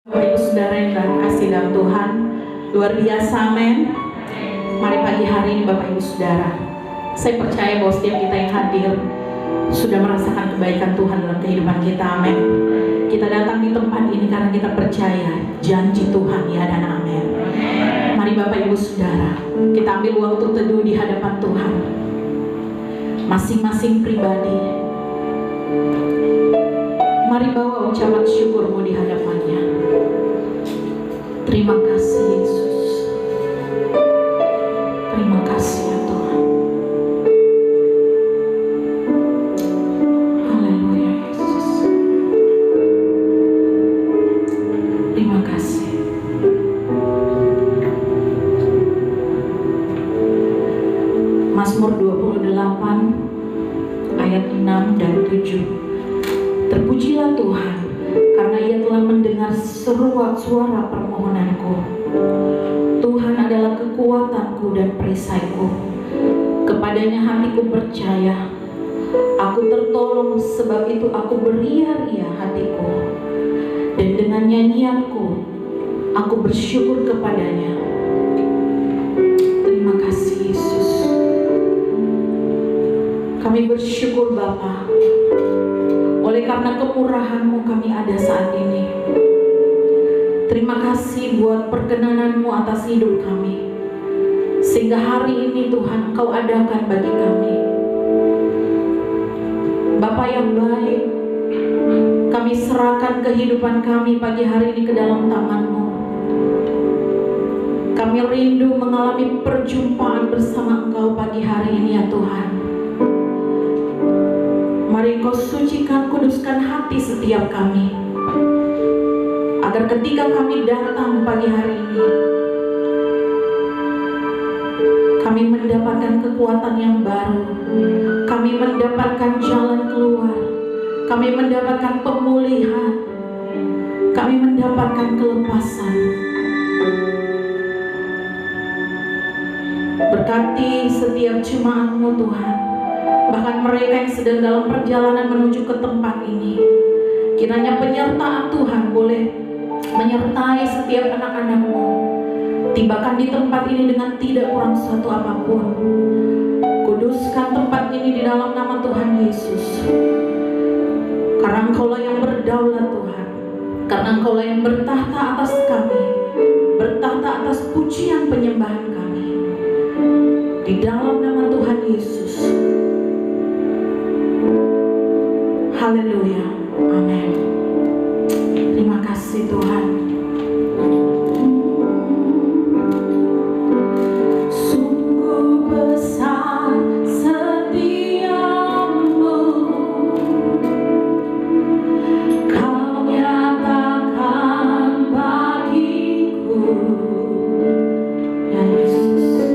Bapak Ibu Saudara yang kasih dalam Tuhan, luar biasa, amin. Mari pagi hari ini Bapak Ibu Saudara, saya percaya bahwa setiap kita yang hadir sudah merasakan kebaikan Tuhan dalam kehidupan kita, amin. Kita datang di tempat ini karena kita percaya janji Tuhan, ya dan amin. Mari Bapak Ibu Saudara, kita ambil waktu teduh di hadapan Tuhan. Masing-masing pribadi, mari bawa ucapan syukurmu di hadapannya. Terima kasih Yesus. Terima kasih ya Tuhan. Haleluya Yesus. Terima kasih. Mazmur 28 ayat 6 dan 7. Terpujilah Tuhan karena Ia telah mendengar seruan suara permohonanku. Tuhan adalah kekuatanku dan perisaiku. Kepadanya hatiku percaya. Aku tertolong, sebab itu aku beria-ria hatiku. Dan dengan nyanyianku aku bersyukur kepadanya. Terima kasih Yesus. Kami bersyukur Bapa, oleh karena kemurahan-Mu kami ada saat ini. Terima kasih buat perkenanan-Mu atas hidup kami, sehingga hari ini Tuhan Engkau adakan bagi kami. Bapa yang baik, kami serahkan kehidupan kami pagi hari ini ke dalam tangan-Mu. Kami rindu mengalami perjumpaan bersama Engkau pagi hari ini ya Tuhan. Mari Engkau sucikan, kuduskan hati setiap kami, agar ketika kami datang pagi hari ini, kami mendapatkan kekuatan yang baru, kami mendapatkan jalan keluar, kami mendapatkan pemulihan, kami mendapatkan kelepasan. Berkati setiap jemaat-Mu Tuhan, bahkan mereka yang sedang dalam perjalanan menuju ke tempat ini. Kiranya penyertaan Tuhan boleh menyertai setiap anak-anak-Mu. Tibakan di tempat ini dengan tidak kurang suatu apapun. Kuduskan tempat ini di dalam nama Tuhan Yesus. Karena Engkaulah yang berdaulat Tuhan, karena Engkaulah yang bertahta atas kami, bertahta atas pujian penyembahan kami. Di dalam nama Tuhan Yesus. Haleluya, amin. Terima kasih Tuhan. Sungguh besar setiamu, Kau nyatakan bagiku, ya Yesus.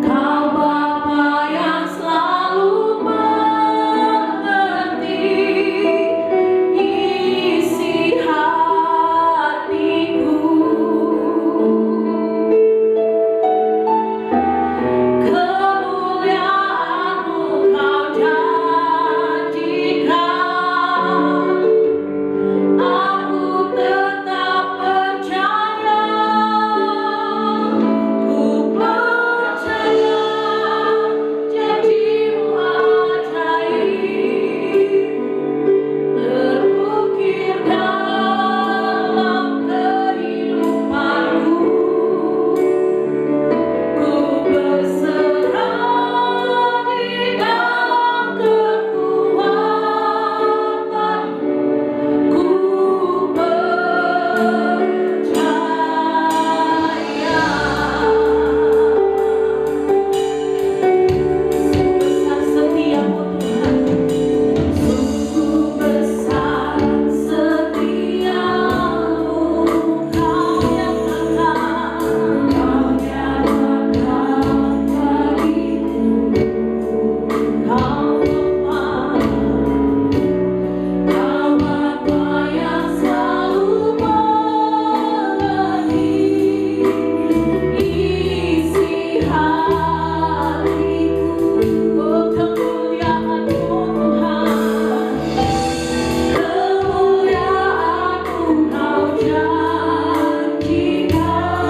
Kau Bapa yang selalu mengerti isi hati. Berserah di dalam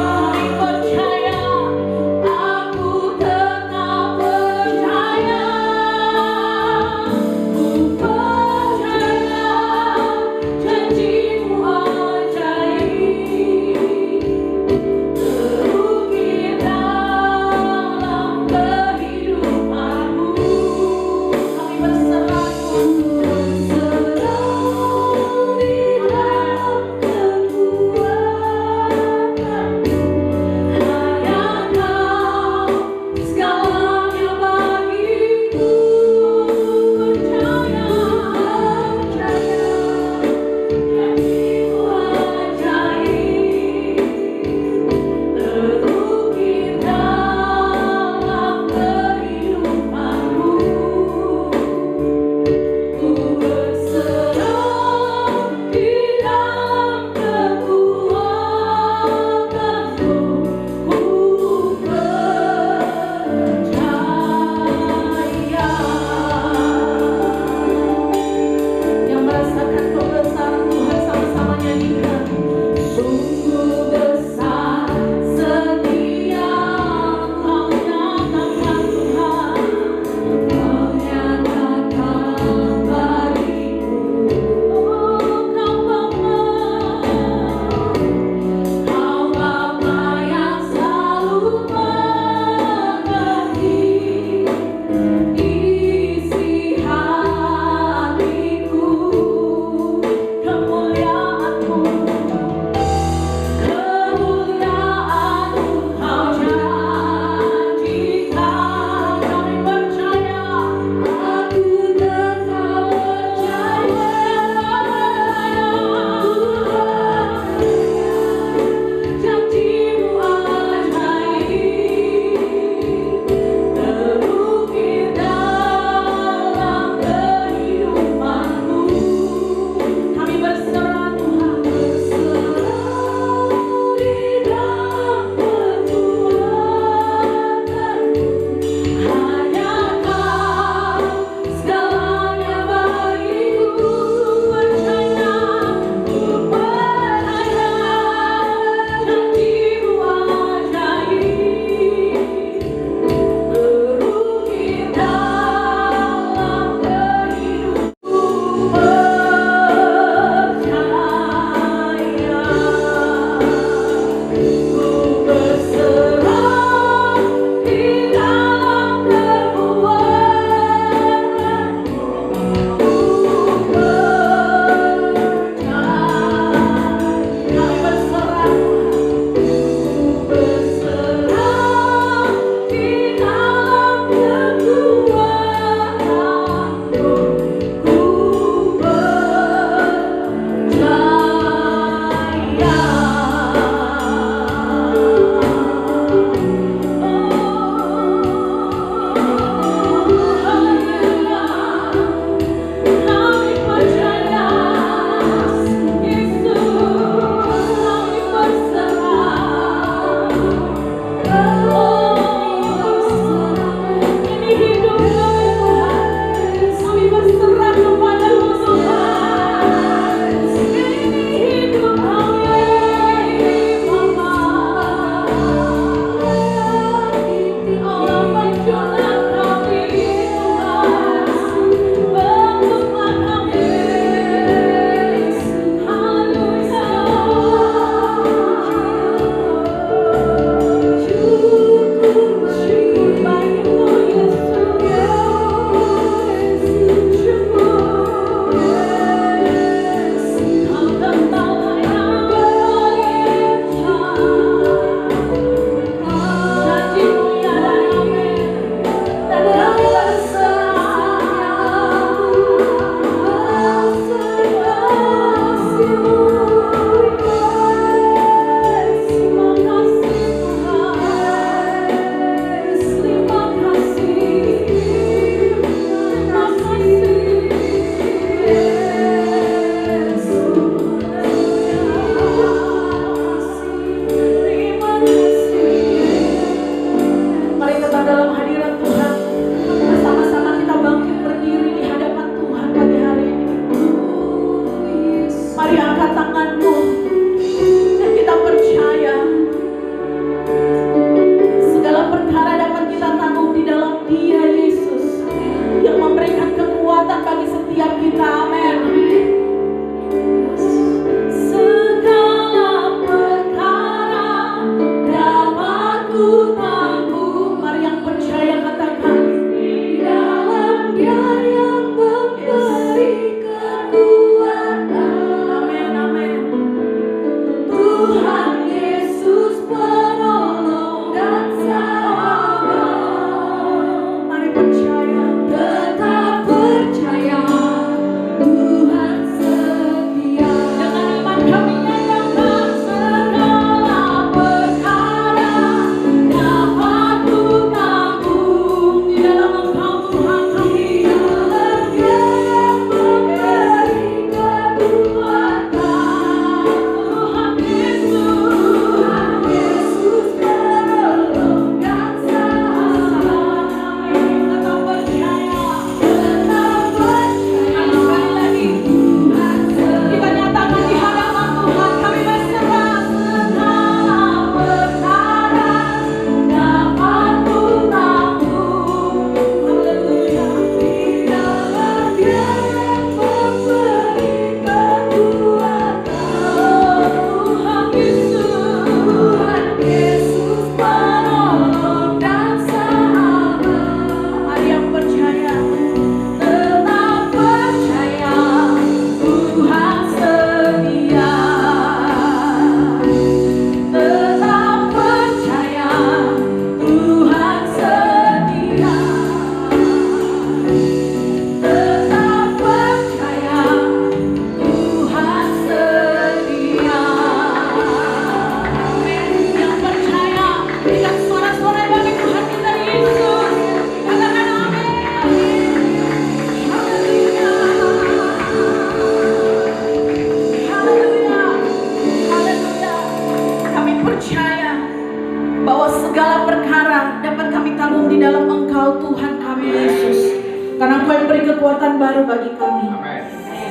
Karena Engkau yang beri kekuatan baru bagi kami.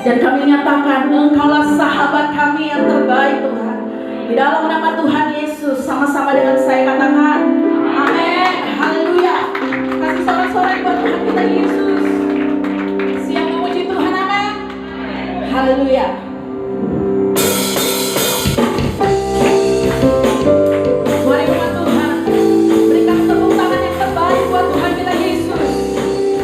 Dan kami nyatakan Engkaulah sahabat kami yang terbaik Tuhan. Di dalam nama Tuhan Yesus, sama-sama dengan saya katakan amin. Haleluya. Kasih sorak-sorai buat Tuhan kita Yesus. Siap memuji Tuhan, amin. Haleluya. Mari umat Tuhan, berikan tepuk tangan yang terbaik buat Tuhan kita Yesus. Kita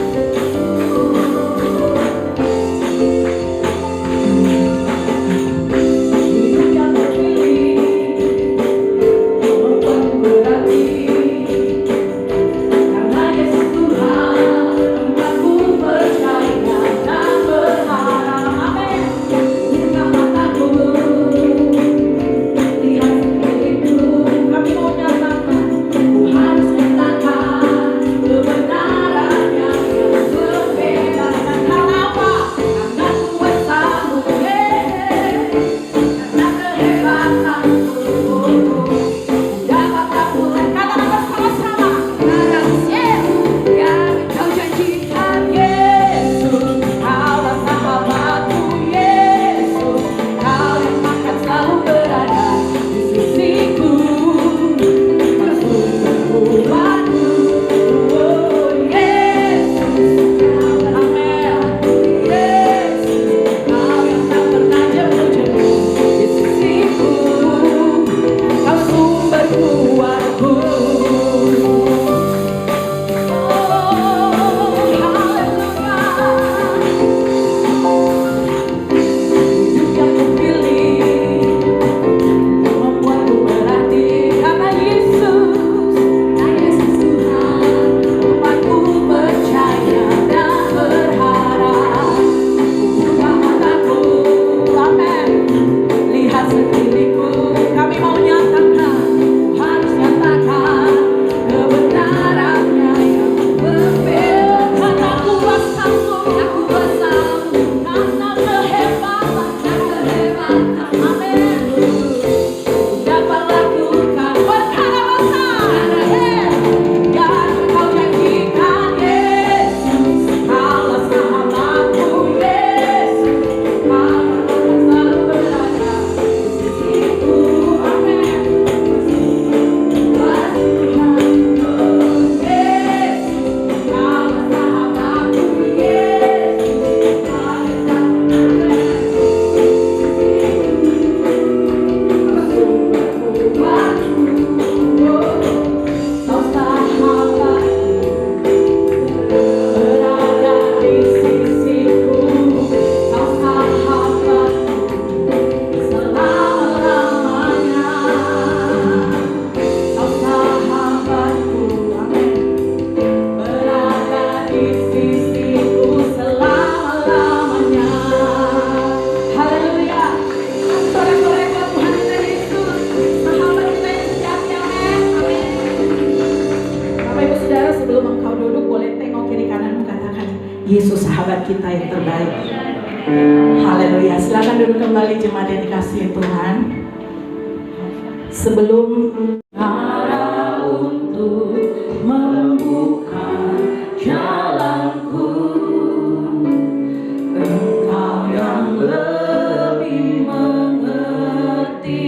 kita yang terbaik. Haleluya. Silakan duduk kembali jemaat yang dikasihi Tuhan. Sebelum cara untuk membuka jalanku, Engkau yang lebih mengerti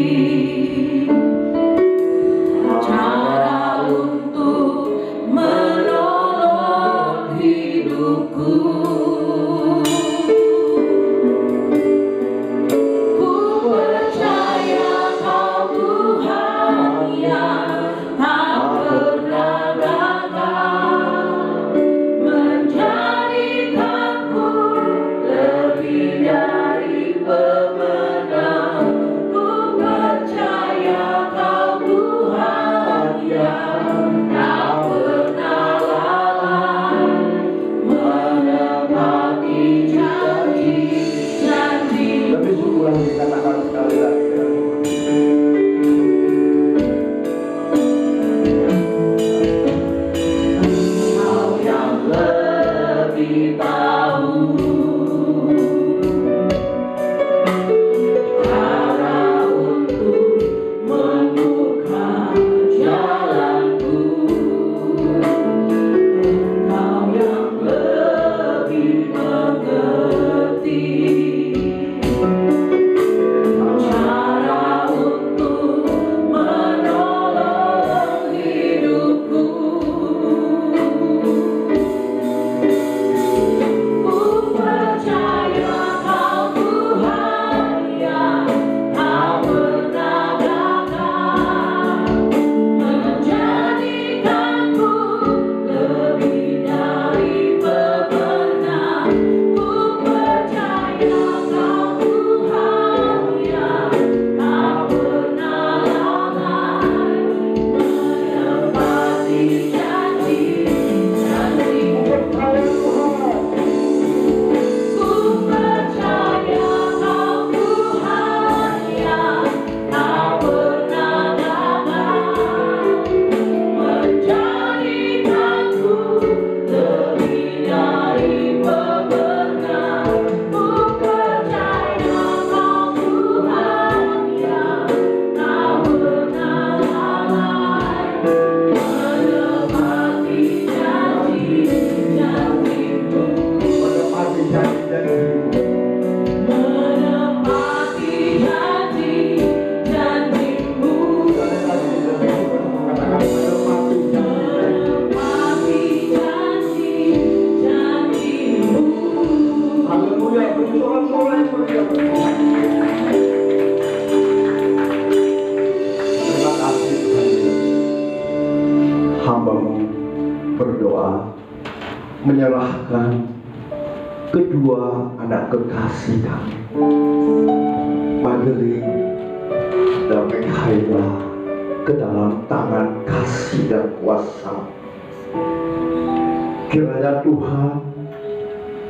cara untuk menolong hidupku. Menyerahkan kedua anak kekasih kami, Madeline dan Mikaela, ke dalam tangan kasih dan kuasa. Kiranya Tuhan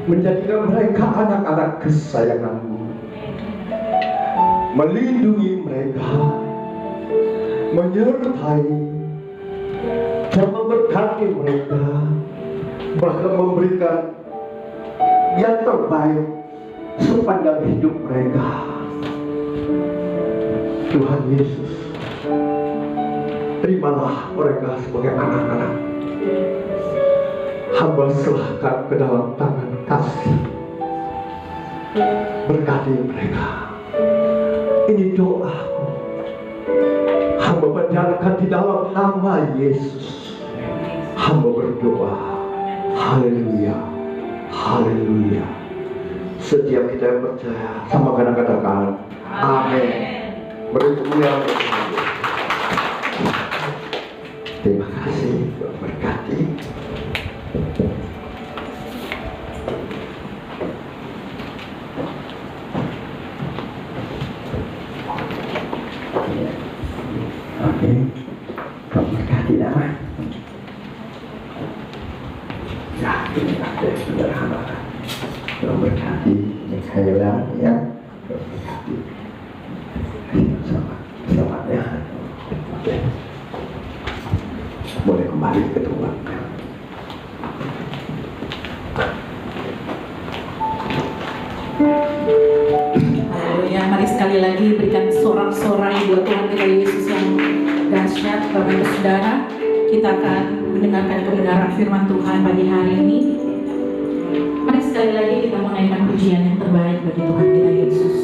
menjadikan mereka anak-anak kesayangan-Mu, melindungi mereka, menyertai dan memberkati mereka, bahkan memberikan yang terbaik sepanjang hidup mereka. Tuhan Yesus, terimalah mereka sebagai anak-anak. Hamba serahkan ke dalam tangan kasih. Berkati mereka. Ini doaku. Hamba panjatkan di dalam nama Yesus. Hamba berdoa. Haleluya, haleluya. Setiap kita yang percaya, sama katakan amin. Berikutnya bersama. Terima kasih, berkati. Oke, berkati nama. Ya, ini ada sederhana. Berkati Mikaela ya. Berkati. Selamat ya. Boleh kembali ke Tuhan. sekali lagi berikan sorak-sorai buat Tuhan kita Yesus yang dahsyat. Bapak Ibu Saudara, kita akan mendengarkan kebenaran firman Tuhan pagi hari ini. Mari sekali lagi kita menaikkan pujian yang terbaik bagi Tuhan kita Yesus.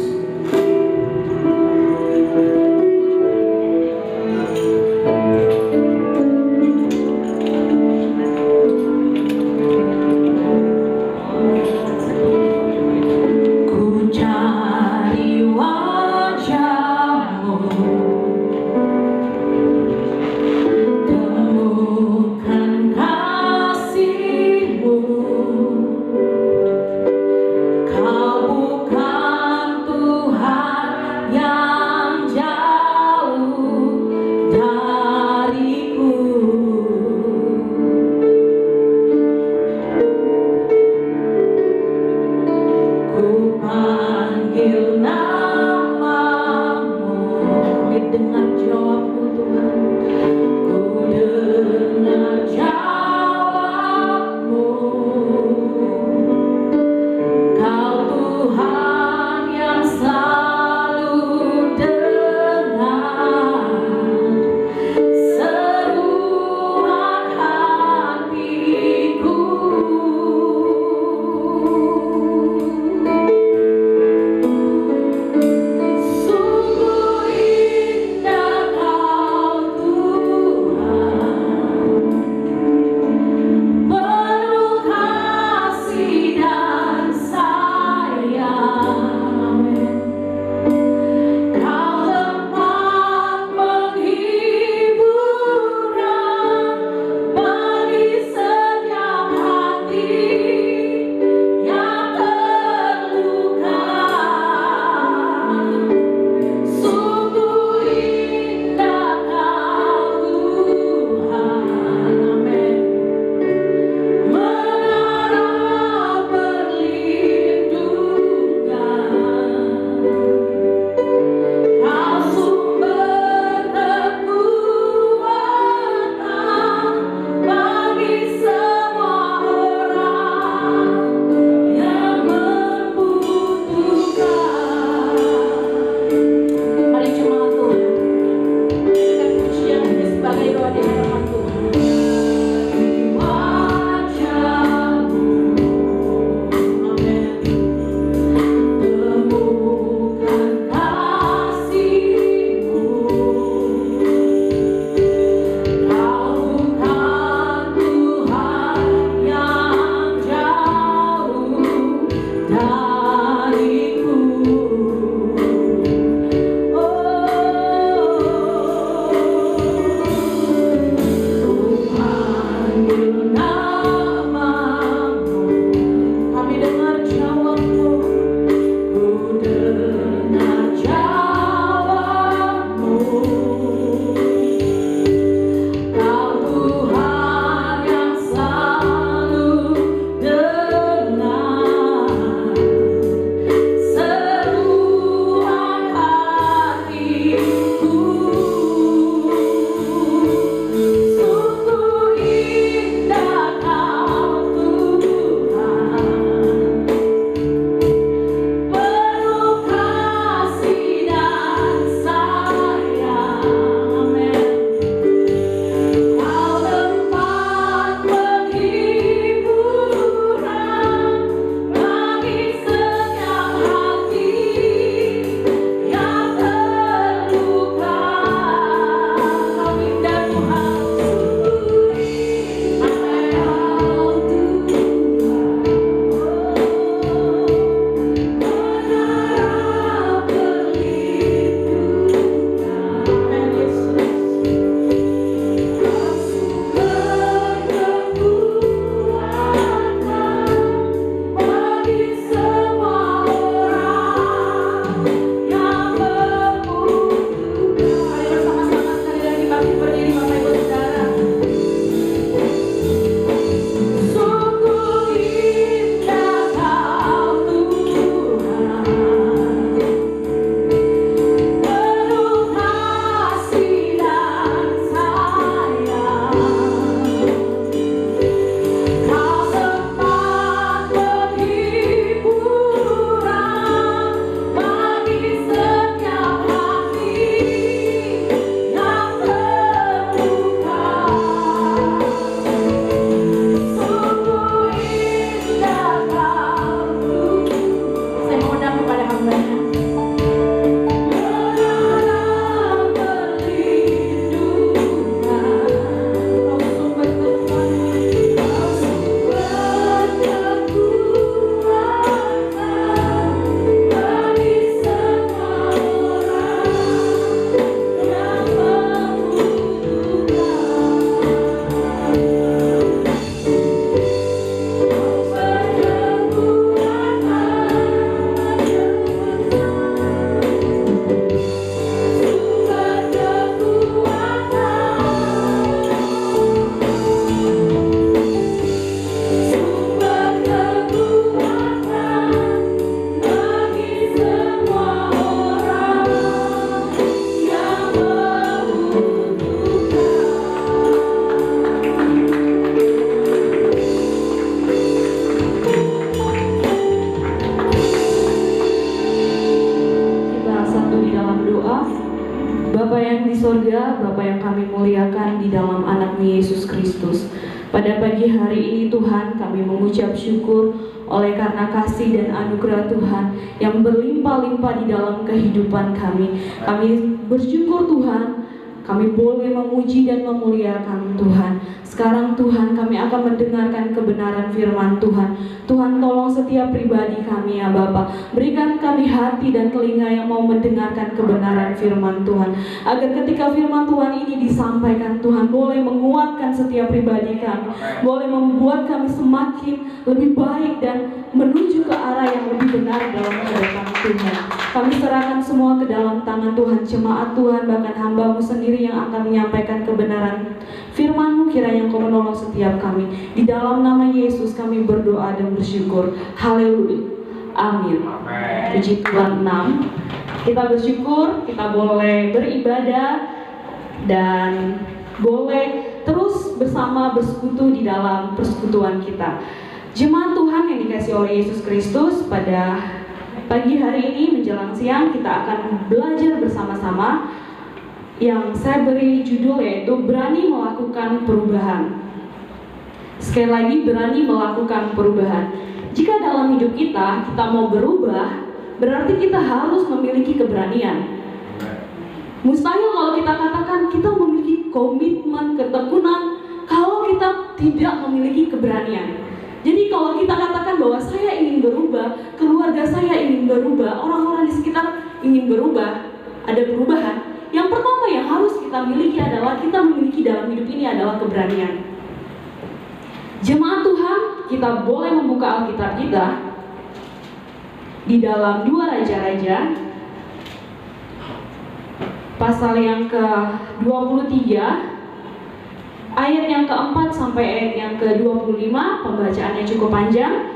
Sungguh indah Bapa yang di sorga, Bapa yang kami muliakan di dalam anak-Mu Yesus Kristus. Pada pagi hari ini Tuhan, kami mengucap syukur oleh karena kasih dan anugerah Tuhan yang berlimpah-limpah di dalam kehidupan kami. Kami bersyukur Tuhan, kami boleh memuji dan memuliakan Tuhan. Sekarang Tuhan, kami akan mendengarkan kebenaran firman Tuhan. Tuhan, tolong setiap pribadi kami ya Bapa. Berikan kami hati dan telinga yang mau mendengarkan kebenaran firman Tuhan. Agar ketika firman Tuhan ini disampaikan, Tuhan boleh menguatkan setiap pribadi kami. Boleh membuat kami semakin lebih baik dan menuju ke arah yang lebih benar dalam hadapan Tuhan. Kami serahkan semua ke dalam tangan Tuhan, jemaat Tuhan, bahkan hamba-Mu sendiri yang akan menyampaikan kebenaran firman-Mu, kiranya Engkau menolong setiap kami. Di dalam nama Yesus kami berdoa dan bersyukur. Haleluya. Amin. Puji Tuhan. 6. Kita bersyukur, kita boleh beribadah dan boleh terus bersama bersekutu di dalam persekutuan kita. Jemaat Tuhan yang dikasihi oleh Yesus Kristus, pada pagi hari ini menjelang siang kita akan belajar bersama-sama yang saya beri judul yaitu berani melakukan perubahan. Sekali lagi, berani melakukan perubahan. Jika dalam hidup kita mau berubah, berarti kita harus memiliki keberanian. Mustahil kalau kita katakan kita memiliki komitmen, ketekunan kalau kita tidak memiliki keberanian. Jadi kalau kita katakan bahwa saya ingin berubah, keluarga saya ingin berubah, orang-orang di sekitar ingin berubah, ada perubahan, yang pertama yang harus kita miliki adalah kita memiliki dalam hidup ini adalah keberanian. Jemaat Tuhan, kita boleh membuka Alkitab kita di dalam 2 Raja-Raja pasal yang ke-23 ayat yang ke-4 sampai ayat yang ke-25. Pembacaannya cukup panjang.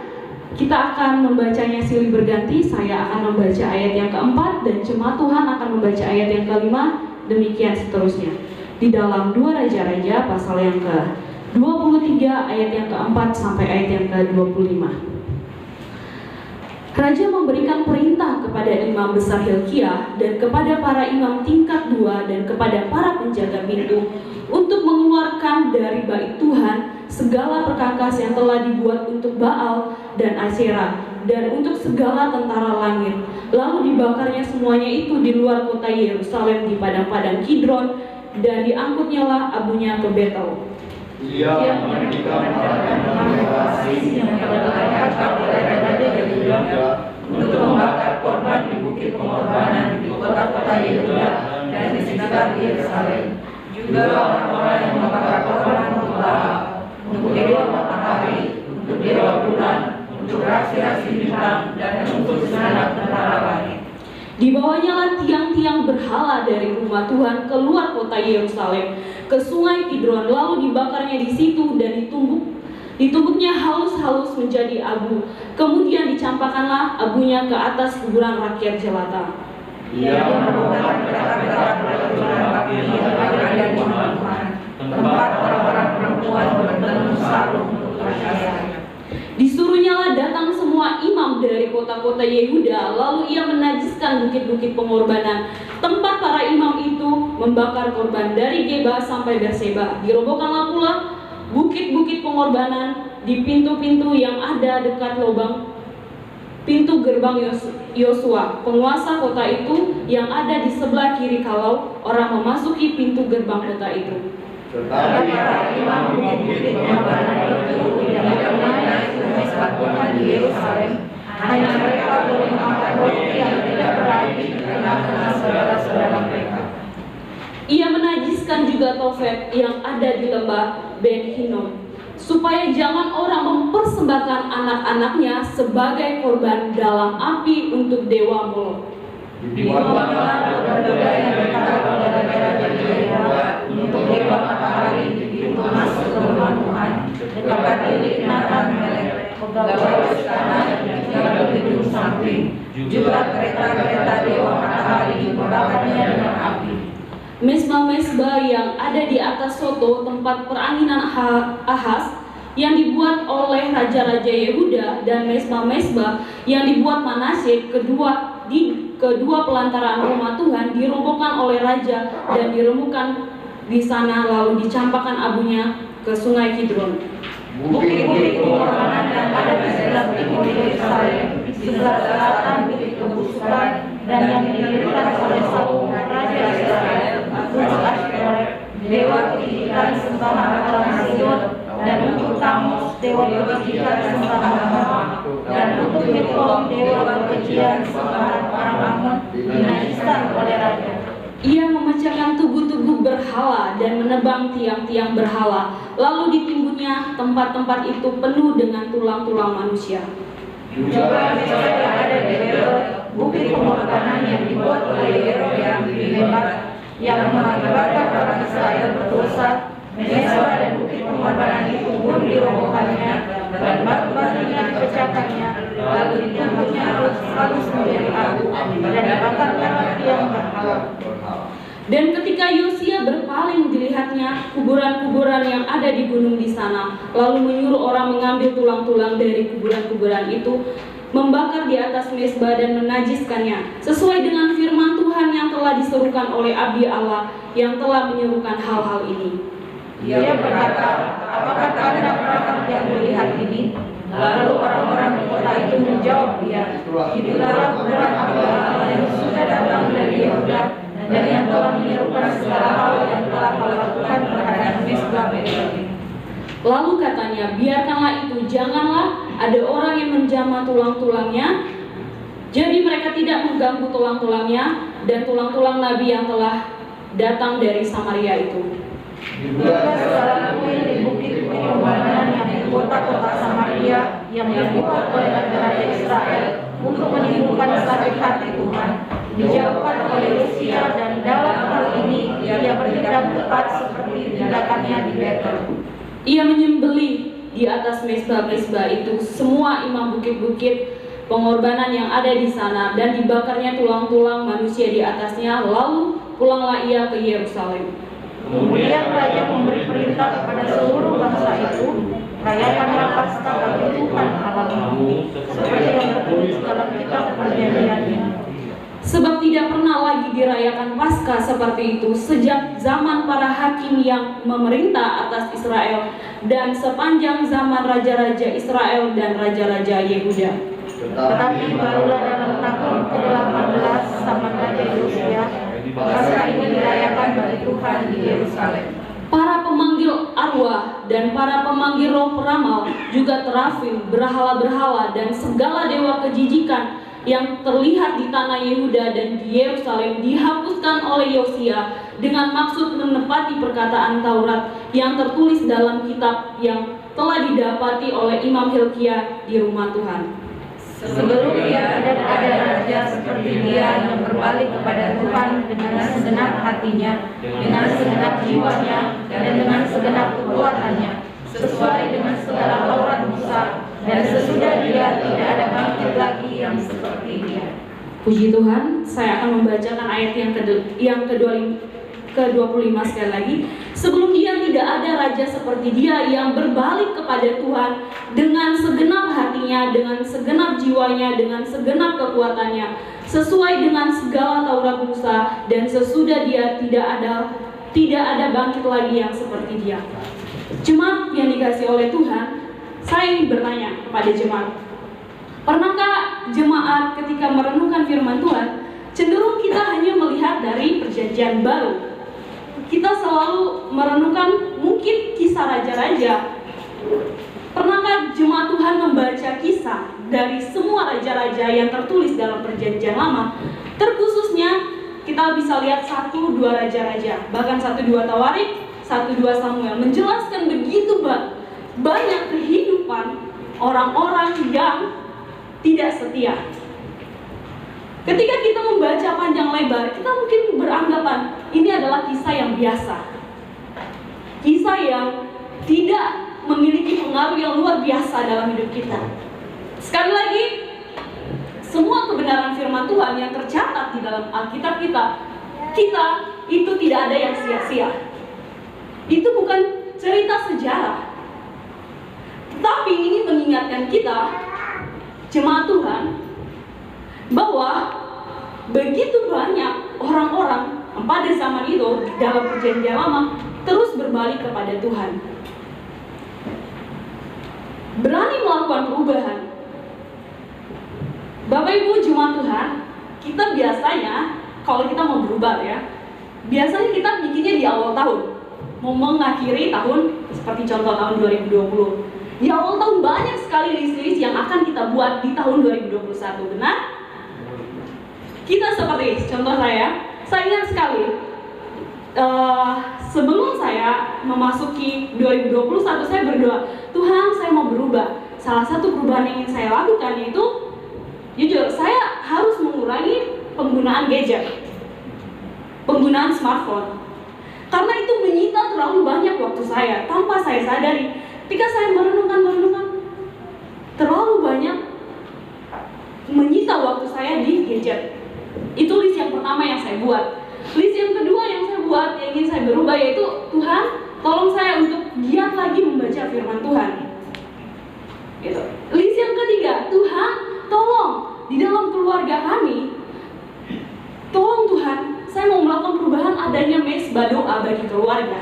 Kita akan membacanya silih berganti. Saya akan membaca ayat yang ke-4 dan jemaat Tuhan akan membaca ayat yang ke-5, demikian seterusnya. Di dalam 2 Raja-Raja pasal yang ke-23 ayat yang ke-4 sampai ayat yang ke-25. Raja memberikan perintah kepada imam besar Hilkiah dan kepada para imam tingkat 2 dan kepada para penjaga pintu untuk mengeluarkan dari bait Tuhan segala perkakas yang telah dibuat untuk Baal dan Asyera dan untuk segala tentara langit. Lalu dibakarnya semuanya itu di luar kota Yerusalem di padang-padang Kidron, dan diangkutnyalah abunya ke Betel. Ia memberikan untuk membakar korban di bukit pengorbanan di kota-kota Yehuda dan di sekitar Yerusalem. Juga orang-orang yang membakar korban untuk Baal, untuk dewa matahari, untuk dewa bulan, untuk rasi-rasi bintang, dan untuk segenap tentara langit. Dibawanyalah tiang-tiang berhala dari rumah Tuhan keluar kota Yerusalem ke sungai Kidron, lalu dibakarnya di situ dan ditumbuknya halus-halus menjadi abu. Kemudian dicampakkanlah abunya ke atas kuburan rakyat jelata. Ia membawakan berat-berat berkecuali bagi yang ada di rumah Tuhan, tempat orang-orang perempuan bertenun sarung untuk percaya. Disuruhnyalah datang semua imam dari kota-kota Yehuda, lalu ia menajiskan bukit-bukit pengorbanan. Tempat para imam itu membakar korban dari Geba sampai Berseba. Dirobohkanlah pula bukit-bukit pengorbanan di pintu-pintu yang ada dekat lubang pintu gerbang Yosua, penguasa kota itu yang ada di sebelah kiri kalau orang memasuki pintu gerbang kota itu. Tetapi para imam bukit-bukit pengorbanan itu tidak pernah naik ke Mezbah Tuhan di Yerusalem. Hanya mereka boleh makan roti yang tidak berair di tengah-tengah saudara-saudara mereka. Ia menajiskan juga Tofet yang ada di lembah Ben Hinnom, supaya jangan orang mempersembahkan anak-anaknya sebagai korban dalam api untuk dewa Molok. Dibuanglah doda-doda yang berkata kepada raja Yehuda untuk dewa matahari di pintu masuk ke rumah Tuhan, dekat bilik Natan Melek, pegawai istana yang tinggal di gedung samping. Juga kereta-kereta dewa matahari dibakarnya dengan api. Mezbah-mezbah yang ada di atas soto tempat peranginan Ahaz yang dibuat oleh raja-raja Yehuda dan mezbah-mezbah yang dibuat Manasye kedua kedua pelantaran rumah Tuhan dirobohkan oleh raja dan diremukkan di sana, lalu dicampakkan abunya ke sungai Kidron. Bukit-bukit pengorbanan yang ada di sebelah timur Yerusalem, di sebelah selatan bukit kebusukan, dan yang didirikan oleh Saul, raja Israel, untuk Ashtoreth, dewa kejijikan sembahan alam Sidon, dan untuk Tamus, dewa kejijikan sembahan Moab, dan untuk Milkom, dewa kekejian sembahan orang Ammon, dinajiskan oleh raja. Ia memecahkan tugu-tugu berhala dan menebang tiang-tiang berhala, lalu ditimbunnya tempat-tempat itu penuh dengan tulang-tulang manusia. Juga misalnya ada di Betel, bukit pengorbanan yang dibuat oleh Yerobeam bin Nebat, yang mengakibatkan orang Israel berdosa. Mesbah dan bukit pengorbanan itu pun dirobohkannya, dan batu-batunya dipecahkannya, lalu ditumbuknya halus menjadi abu, dan dibakarkan tiang berhala. Dan ketika Yosia berpaling, dilihatnya kuburan-kuburan yang ada di gunung di sana, lalu menyuruh orang mengambil tulang-tulang dari kuburan-kuburan itu, membakar di atas mezbah dan menajiskannya, sesuai dengan firman Tuhan yang telah diserukan oleh Abdi Allah yang telah menyerukan hal-hal ini. Ia berkata, apakah tanda perangkat yang melihat ini? Lalu orang-orang di kota itu menjawab dia, itulah kuburan Abdi Allah yang sudah datang dari Yehuda, dan yang telah menyerukan segala hal yang telah kau lakukan terhadap mezbah Betel. Lalu katanya, biarkanlah itu, janganlah ada orang yang menjamah tulang-tulangnya. Jadi mereka tidak mengganggu tulang-tulangnya dan tulang-tulang nabi yang telah datang dari Samaria itu. Juga segala kuil di bukit pengorbanan yang di kota-kota Samaria yang dibuat oleh raja Israel untuk menimbulkan sakit hati Tuhan, dijauhkan oleh Yosia, dan dalam hal ini ia bertindak tepat seperti tindakannya di Betel. Ia menyembelih di atas mezbah-mezbah itu semua imam bukit-bukit pengorbanan yang ada di sana, dan dibakarnya tulang-tulang manusia di atasnya. Lalu pulanglah ia ke Yerusalem. Kemudian raja memberi perintah kepada seluruh bangsa itu, rayakanlah Paskah bagi Tuhan Allahmu, seperti yang tertulis dalam kitab Perjanjian ini. Sebab tidak pernah lagi dirayakan Paskah seperti itu sejak zaman para hakim yang memerintah atas Israel, dan sepanjang zaman raja-raja Israel dan raja-raja Yehuda. Tetapi barulah dalam tahun ke-18 zaman Raja Yosia, Paskah ini dirayakan bagi Tuhan di Yerusalem. Para pemanggil arwah dan para pemanggil roh peramal, juga terafim, berhala-berhala, dan segala dewa kejijikan yang terlihat di tanah Yehuda dan di Yerusalem dihapuskan oleh Yosia dengan maksud menepati perkataan Taurat yang tertulis dalam kitab yang telah didapati oleh Imam Hilkia di rumah Tuhan. Sebelum dia ada raja seperti dia yang berbalik kepada Tuhan dengan segenap hatinya, dengan segenap jiwanya, dan dengan segenap kekuatannya, sesuai dengan segala Taurat Musa, dan sesudah dia tidak ada bangkit lagi yang seperti dia. Puji Tuhan, saya akan membacakan ayat yang ke-25 sekali lagi. Sebelum dia tidak ada raja seperti dia yang berbalik kepada Tuhan dengan segenap hatinya, dengan segenap jiwanya, dengan segenap kekuatannya, sesuai dengan segala Taurat Musa, dan sesudah dia tidak ada bangkit lagi yang seperti dia. Jemaat yang dikasihi oleh Tuhan, saya ingin bertanya kepada jemaat, pernahkah jemaat ketika merenungkan firman Tuhan cenderung kita hanya melihat dari Perjanjian Baru? Kita selalu merenungkan mungkin kisah raja-raja. Pernahkah jemaat Tuhan membaca kisah dari semua raja-raja yang tertulis dalam Perjanjian Lama? Terkhususnya kita bisa lihat 1-2 raja-raja, bahkan 1-2 Tawarik, 1-2 Samuel, menjelaskan begitu banyak kehidupan orang-orang yang tidak setia. Ketika kita membaca panjang lebar, kita mungkin beranggapan ini adalah kisah yang biasa, kisah yang tidak memiliki pengaruh yang luar biasa dalam hidup kita. Sekali lagi, semua kebenaran firman Tuhan yang tercatat di dalam Alkitab kita itu tidak ada yang sia-sia. Itu bukan cerita sejarah, tetapi ini mengingatkan kita, jemaat Tuhan, bahwa begitu banyak orang-orang pada zaman itu dalam perjanjian lama terus berbalik kepada Tuhan, berani melakukan perubahan. Bapak Ibu jemaat Tuhan, kita biasanya kalau kita mau berubah ya, biasanya kita bikinnya di awal tahun, mau mengakhiri tahun, seperti contoh tahun 2020. Di awal tahun banyak sekali list-list yang akan kita buat di tahun 2021, benar? Kita seperti contoh saya ingat sekali sebelum saya memasuki 2021 saya berdoa, Tuhan saya mau berubah. Salah satu perubahan yang ingin saya lakukan yaitu jujur, saya harus mengurangi penggunaan gadget, penggunaan smartphone. Karena itu menyita terlalu banyak waktu saya tanpa saya sadari. Ketika saya merenungkan, terlalu banyak menyita waktu saya di gadget. Itu list yang pertama yang saya buat. List yang kedua yang saya buat, yang ingin saya berubah yaitu, Tuhan, tolong saya untuk giat lagi membaca firman Tuhan. Gitu. List yang ketiga, Tuhan, tolong di dalam keluarga kami, tolong Tuhan, saya mau melakukan perubahan adanya mesbah doa bagi keluarga.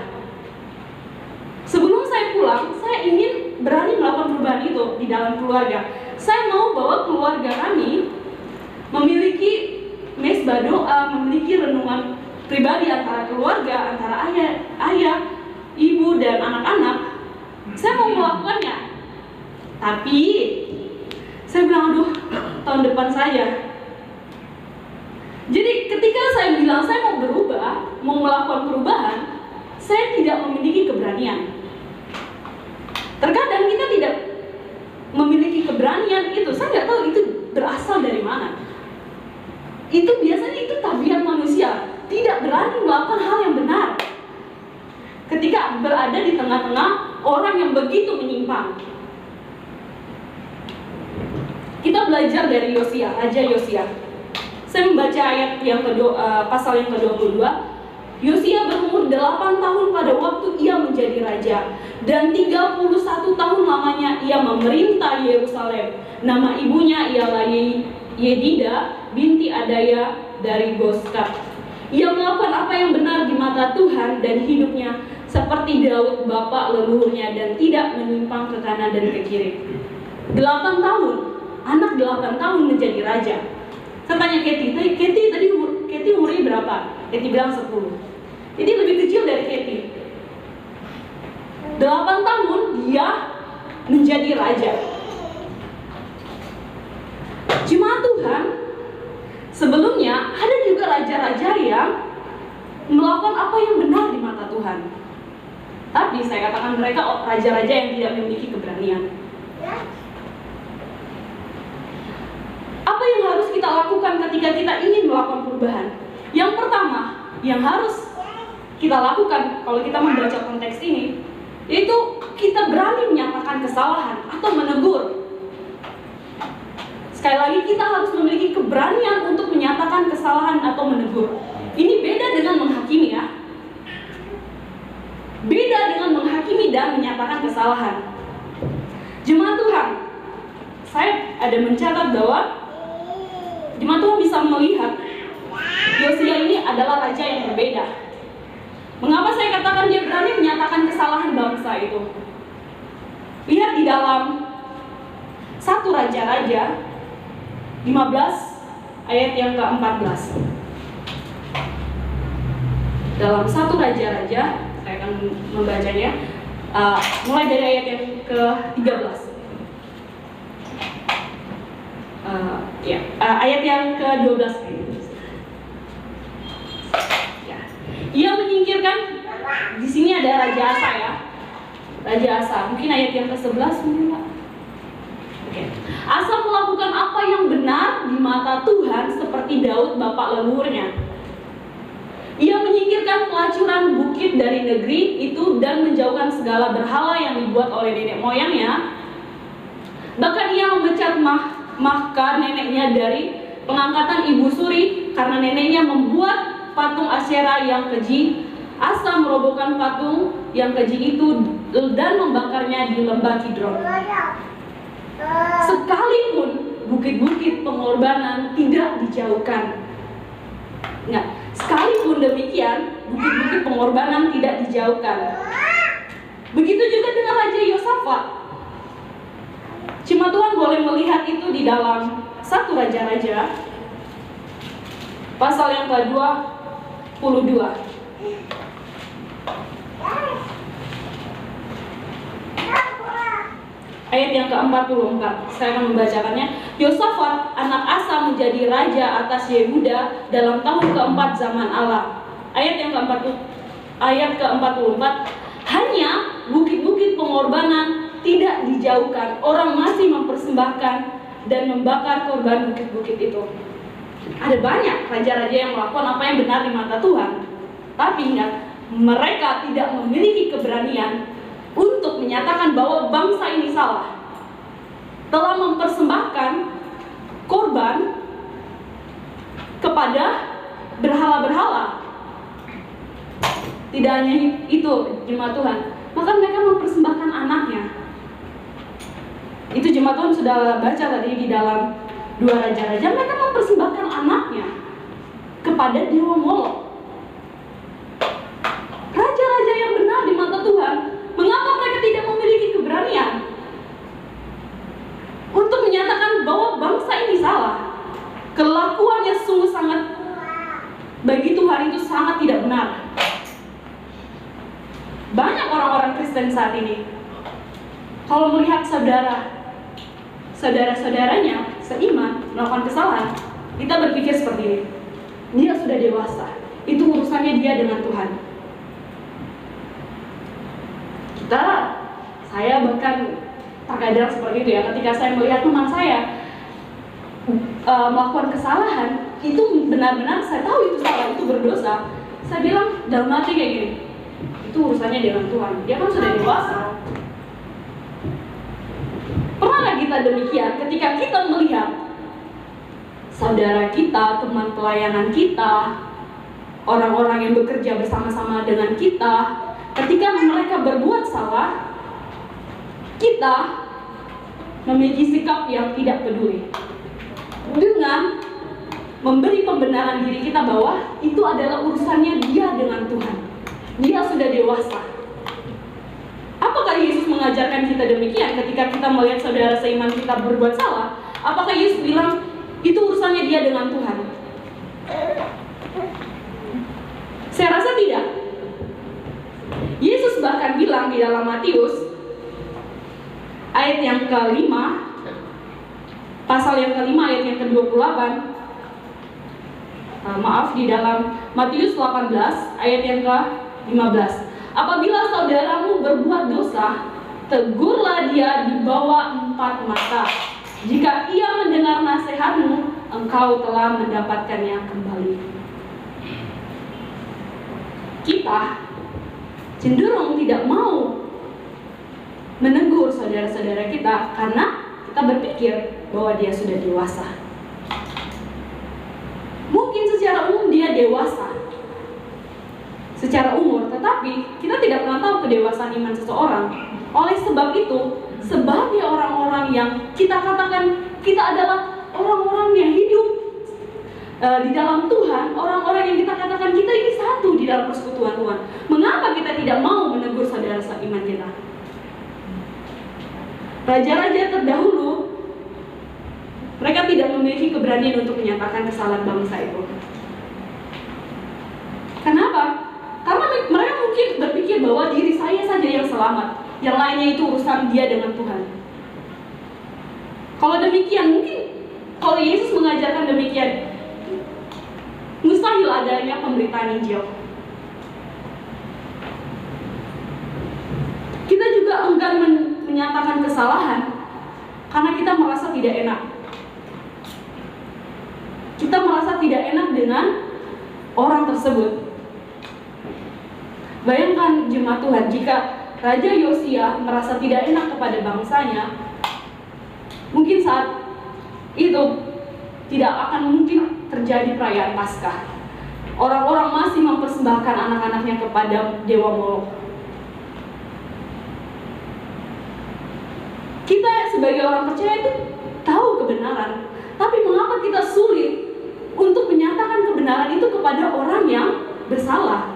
Sebelum saya pulang, saya ingin berani melakukan perubahan itu di dalam keluarga. Saya mau bahwa keluarga kami memiliki mesbah doa, memiliki renungan pribadi antara keluarga, antara ayah, ibu, dan anak-anak. Saya mau melakukannya. Tapi saya bilang, aduh, tahun depan saya. Jadi ketika saya bilang saya mau berubah, mau melakukan perubahan, saya tidak memiliki keberanian. Terkadang kita tidak memiliki keberanian itu, saya nggak tahu itu berasal dari mana. Itu biasanya itu tabiat manusia, tidak berani melakukan hal yang benar. Ketika berada di tengah-tengah orang yang begitu menyimpang. Kita belajar dari Yosia, Raja Yosia. Saya membaca ayat yang pasal yang ke-22. Yosia berumur 8 tahun pada waktu ia menjadi raja, dan 31 tahun lamanya ia memerintah Yerusalem. Nama ibunya ialah Yedida binti Adaya dari Boskat. Ia melakukan apa yang benar di mata Tuhan dan hidupnya seperti Daud bapak leluhurnya, dan tidak menyimpang ke kanan dan ke kiri. 8 tahun, anak 8 tahun menjadi raja. Saya tanya Katie tadi umurnya berapa? Katie bilang 10. Jadi lebih kecil dari Katie. 8 tahun dia menjadi raja. Jemaat Tuhan, sebelumnya ada juga raja-raja yang melakukan apa yang benar di mata Tuhan. Tapi saya katakan mereka raja-raja yang tidak memiliki keberanian. Apa yang harus kita lakukan ketika kita ingin melakukan perubahan? Yang pertama, yang harus kita lakukan kalau kita membaca konteks ini, yaitu kita berani menyatakan kesalahan atau menegur. Sekali lagi, kita harus memiliki keberanian untuk menyatakan kesalahan atau menegur. Ini beda dengan menghakimi ya. Beda dengan menghakimi dan menyatakan kesalahan. Jemaat Tuhan, saya ada mencatat bahwa jemaat Tuhan bisa melihat Yosia ini adalah raja yang berbeda. Mengapa saya katakan dia berani menyatakan kesalahan bangsa itu? Lihat di dalam 1 Raja-Raja 15 ayat yang ke-14. Dalam 1 Raja-Raja, saya akan membacanya mulai dari ayat yang ke-13. Ayat yang ke-12. Ya. Ia menyingkirkan, di sini ada Raja Asa ya. Raja Asa, mungkin ayat yang ke-11 mungkin Pak. Oke. Asa melakukan apa yang benar di mata Tuhan seperti Daud bapak leluhurnya. Ia menyingkirkan pelacuran bukit dari negeri itu dan menjauhkan segala berhala yang dibuat oleh nenek moyangnya. Bahkan ia memecat Mahka neneknya dari pengangkatan ibu suri karena neneknya membuat patung Asyera yang keji. Asa merobohkan patung yang keji itu dan membakarnya di lembah Kidron. Sekalipun bukit-bukit pengorbanan tidak dijauhkan, Nah, sekalipun demikian, bukit-bukit pengorbanan tidak dijauhkan. Begitu juga dengan Raja Yosafat. Cuma Tuhan boleh melihat itu di dalam 1 Raja-Raja pasal yang ke-22. Ayat yang ke-44, saya akan membacakannya. Yosafat, anak Asa, menjadi raja atas Yehuda dalam tahun keempat zaman Allah. Ayat yang ke-44, hanya bukit-bukit pengorbanan tidak dijauhkan. Orang masih mempersembahkan dan membakar korban bukit-bukit itu. Ada banyak raja-raja yang melakukan apa yang benar di mata Tuhan. Tapi ingat, mereka tidak memiliki keberanian untuk menyatakan bahwa bangsa ini salah, telah mempersembahkan korban kepada berhala-berhala. Tidak hanya itu, jemaat Tuhan, maka mereka mempersembahkan anaknya. Itu jemaat Tuhan sudah baca tadi di dalam 2 Raja-Raja. Mereka mempersembahkan anaknya kepada dewa Molok. Raja-raja yang benar di mata Tuhan, mengapa mereka tidak memiliki keberanian untuk menyatakan bahwa bangsa ini salah? Kelakuannya sungguh sangat, bagi Tuhan itu sangat tidak benar. Banyak orang-orang Kristen saat ini, kalau melihat saudara-saudaranya seiman melakukan kesalahan, kita berpikir seperti ini: dia sudah dewasa, itu urusannya dia dengan Tuhan. Saya bahkan terkadang seperti itu ya, ketika saya melihat teman saya melakukan kesalahan, itu benar-benar saya tahu itu salah, itu berdosa. Saya bilang dalam hati kayak gini, itu urusannya dengan Tuhan, dia kan sudah dewasa. Pernahkah kita demikian ketika kita melihat saudara kita, teman pelayanan kita, orang-orang yang bekerja bersama-sama dengan kita, ketika mereka berbuat salah, kita memiliki sikap yang tidak peduli dengan memberi pembenaran diri kita bahwa itu adalah urusannya dia dengan Tuhan. Dia sudah dewasa. Apakah Yesus mengajarkan kita demikian ketika kita melihat saudara seiman kita berbuat salah? Apakah Yesus bilang itu urusannya dia dengan Tuhan? Saya rasa tidak. Yesus bahkan bilang di dalam Matius ayat yang ke-5, pasal yang ke-5 ayat yang ke-28, di dalam Matius 18 ayat yang ke-15. Apabila saudaramu berbuat dosa, tegurlah dia di bawah 4 mata. Jika ia mendengar nasihatmu, engkau telah mendapatkannya kembali. Kita cenderung tidak mau menegur saudara-saudara kita karena kita berpikir bahwa dia sudah dewasa. Mungkin secara umum dia dewasa secara umur, tetapi kita tidak pernah tahu kedewasaan iman seseorang. Oleh sebab itu, sebagai orang-orang yang kita katakan kita adalah orang-orang yang hidup di dalam Tuhan, orang-orang yang kita katakan kita ini satu di dalam persekutuan Tuhan, mengapa kita tidak mau menegur saudara seiman kita? Raja-raja terdahulu, mereka tidak memiliki keberanian untuk menyatakan kesalahan bangsa itu. Kenapa? Karena mereka mungkin berpikir bahwa diri saya saja yang selamat, yang lainnya itu urusan dia dengan Tuhan. Kalau demikian, mungkin kalau Yesus mengajarkan demikian, mustahil adanya pemberitaan Injil. Kita juga enggan menyatakan kesalahan karena kita merasa tidak enak. Kita merasa tidak enak dengan orang tersebut. Bayangkan jemaat Tuhan, jika Raja Yosia merasa tidak enak kepada bangsanya, mungkin saat itu tidak akan mungkin terjadi perayaan Paskah. Orang-orang masih mempersembahkan anak-anaknya kepada dewa Molok. Kita sebagai orang percaya itu tahu kebenaran, tapi mengapa kita sulit untuk menyatakan kebenaran itu kepada orang yang bersalah.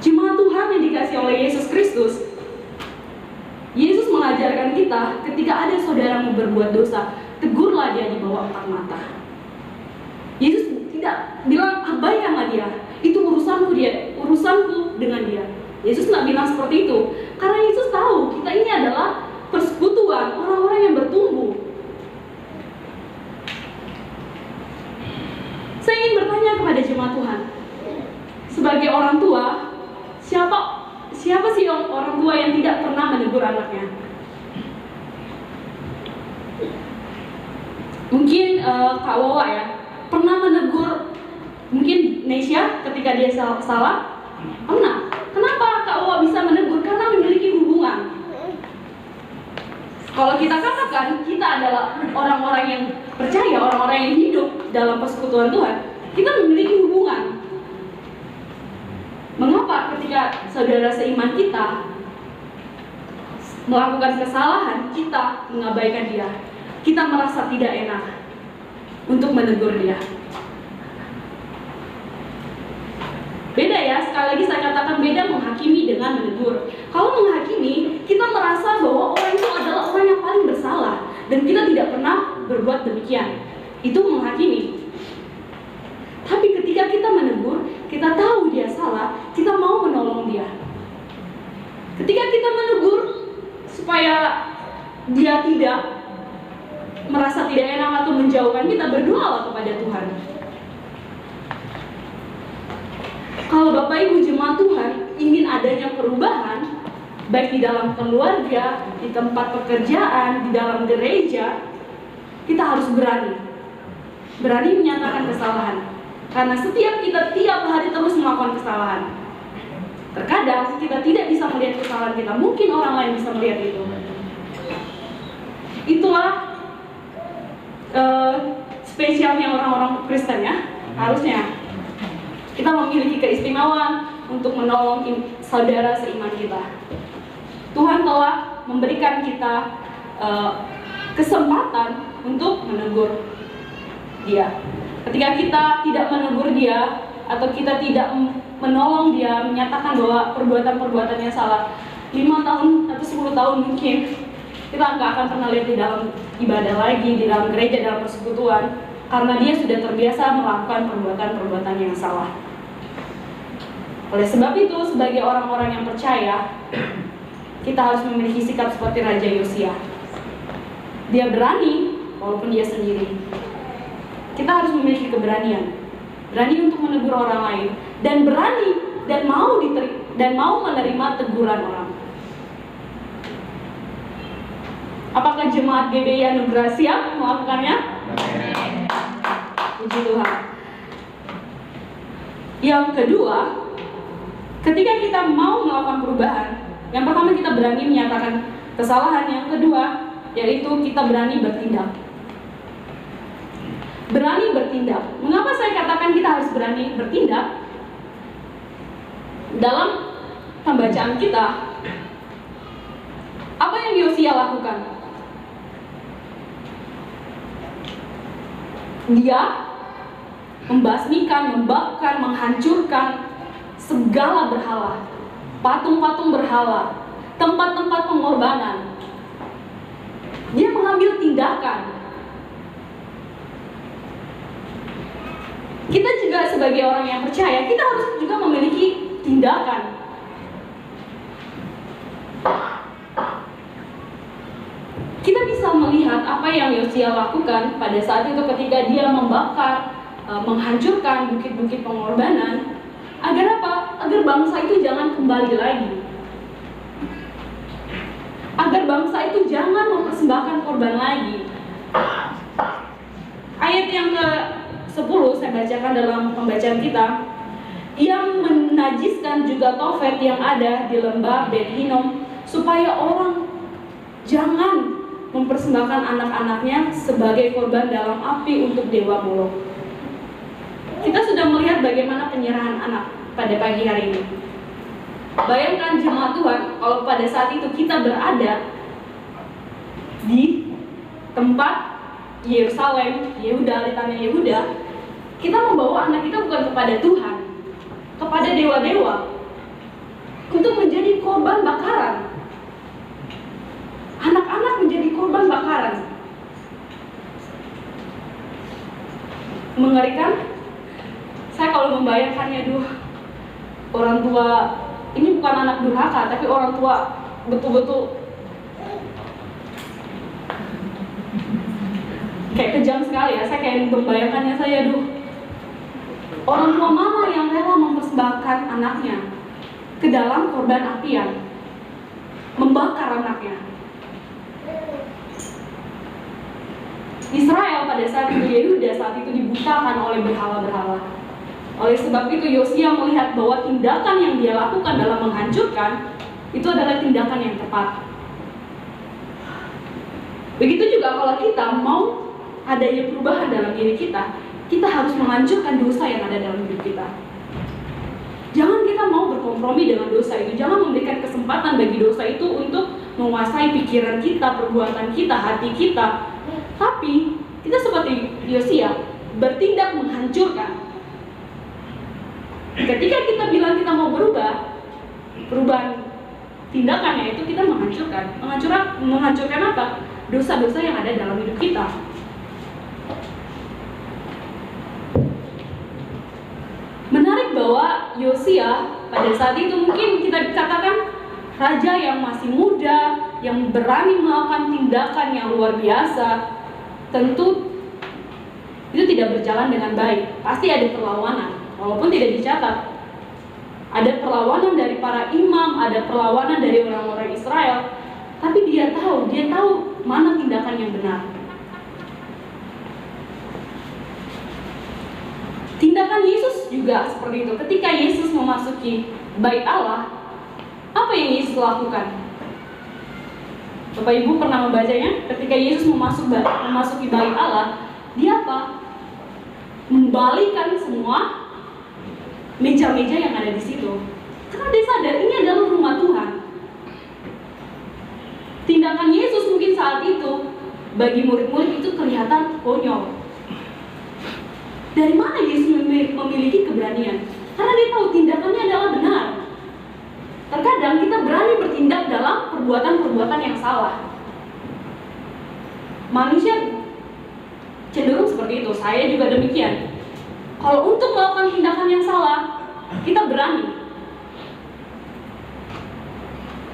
Jemaat Tuhan yang dikasihi oleh Yesus Kristus, Yesus mengajarkan kita ketika ada saudaramu berbuat dosa, tegurlah dia di bawah empat mata. Yesus tidak bilang abaikanlah dia, itu urusanku dengan dia. Yesus tidak bilang seperti itu, karena Yesus tahu kita ini adalah persekutuan orang-orang yang bertumbuh. Saya ingin bertanya kepada jemaat Tuhan, sebagai orang tua, siapa sih orang tua yang tidak pernah menegur anaknya? Mungkin Kak Wawa ya, pernah menegur mungkin Nesya ketika dia salah? Pernah. Kenapa Kak Wawa bisa menegur? Karena memiliki hubungan. Kalau kita katakan kita adalah orang-orang yang percaya, orang-orang yang hidup dalam persekutuan Tuhan, kita memiliki hubungan. Mengapa ketika saudara seiman kita melakukan kesalahan, kita mengabaikan dia? Kita merasa tidak enak untuk menegur dia. Beda ya, sekali lagi saya katakan beda menghakimi dengan menegur. Kalau menghakimi, kita merasa bahwa orang itu adalah orang yang paling bersalah dan kita tidak pernah berbuat demikian. Itu menghakimi. Tapi ketika kita menegur, kita tahu dia salah, kita mau menolong dia. Ketika kita menegur supaya dia tidak merasa tidak enak atau menjauhkan, kita berdoalah kepada Tuhan. Kalau Bapak Ibu jemaat Tuhan ingin adanya perubahan, baik di dalam keluarga, di tempat pekerjaan, di dalam gereja, kita harus berani menyatakan kesalahan. Karena setiap kita tiap hari terus melakukan kesalahan. Terkadang kita tidak bisa melihat kesalahan kita, mungkin orang lain bisa melihat itu. Itulah spesialnya orang-orang Kristen ya, harusnya. Kita memiliki keistimewaan untuk menolong saudara seiman kita. Tuhan telah memberikan kita kesempatan untuk menegur dia. Ketika kita tidak menegur dia atau kita tidak menolong dia, menyatakan bahwa perbuatan-perbuatannya salah, 5 tahun atau 10 tahun mungkin kita nggak akan pernah lihat di dalam ibadah lagi, di dalam gereja, dalam persekutuan, karena dia sudah terbiasa melakukan perbuatan-perbuatan yang salah. Oleh sebab itu, sebagai orang-orang yang percaya, kita harus memiliki sikap seperti Raja Yosia. Dia berani, walaupun dia sendiri. Kita harus memiliki keberanian, berani untuk menegur orang lain, dan berani dan mau menerima teguran orang. Apakah jemaat GBI Anugerah siap melakukannya? Puji Tuhan. Yang kedua, ketika kita mau melakukan perubahan, yang pertama kita berani menyatakan kesalahan, yang kedua yaitu kita berani bertindak. Berani bertindak. Mengapa saya katakan kita harus berani bertindak? Dalam pembacaan kita, apa yang Yosia lakukan? Dia membasmikan, membakar, menghancurkan segala berhala, patung-patung berhala, tempat-tempat pengorbanan. Dia mengambil tindakan. Kita juga sebagai orang yang percaya, kita harus juga memiliki tindakan. Kita bisa melihat apa yang Yosia lakukan pada saat itu ketika dia membakar, menghancurkan bukit-bukit pengorbanan. Agar apa? Agar bangsa itu jangan kembali lagi. Agar bangsa itu jangan mempersembahkan korban lagi. Ayat yang ke-10 saya bacakan dalam pembacaan kita. Yang menajiskan juga Tofet yang ada di lembah Bet Hinnom, supaya orang jangan mempersembahkan anak-anaknya sebagai korban dalam api untuk dewa Molok. Kita sudah melihat bagaimana penyerahan anak pada pagi hari ini. Bayangkan jemaat Tuhan, kalau pada saat itu kita berada di tempat Yerusalem, Yehuda, di tanah Yehuda, kita membawa anak kita bukan kepada Tuhan, kepada dewa-dewa, untuk menjadi korban bakaran. Anak-anak menjadi korban bakaran. Mengerikan. Saya kalau membayangkannya, orang tua ini bukan anak durhaka, tapi orang tua betul-betul kayak kejam sekali ya. Saya kayak membayangkannya, orang tua mana yang rela mempersembahkan anaknya ke dalam korban apian, membakar anaknya. Israel pada saat itu, Yehuda saat itu dibutakan oleh berhala-berhala. Oleh sebab itu Yosia melihat bahwa tindakan yang dia lakukan dalam menghancurkan itu adalah tindakan yang tepat. Begitu juga kalau kita mau adanya perubahan dalam diri kita, kita harus menghancurkan dosa yang ada dalam hidup kita. Jangan kita mau berkompromi dengan dosa itu. Jangan memberikan kesempatan bagi dosa itu untuk menguasai pikiran kita, perbuatan kita, hati kita. Tapi kita seperti Yosia bertindak menghancurkan. Ketika kita bilang kita mau berubah, perubahan tindakannya itu kita menghancurkan. Menghancurkan apa? Dosa-dosa yang ada dalam hidup kita. Menarik bahwa Yosia pada saat itu mungkin kita katakan raja yang masih muda, yang berani melakukan tindakan yang luar biasa. Tentu itu tidak berjalan dengan baik. Pasti ada perlawanan, walaupun tidak dicatat. Ada perlawanan dari para imam, ada perlawanan dari orang-orang Israel. Tapi dia tahu mana tindakan yang benar. Tindakan Yesus juga seperti itu. Ketika Yesus memasuki bait Allah, apa yang Yesus lakukan? Bapak Ibu pernah membacanya? Ketika Yesus memasuki bait Allah, dia apa? Membalikan semua meja-meja yang ada di situ. Karena dia sadar ini adalah rumah Tuhan. Tindakan Yesus mungkin saat itu bagi murid-murid itu kelihatan konyol. Dari mana Yesus memiliki keberanian? Karena dia tahu tindakannya adalah benar. Terkadang kita berani bertindak dalam perbuatan-perbuatan yang salah. Manusia cenderung seperti itu, saya juga demikian. Kalau untuk melakukan tindakan yang salah, kita berani.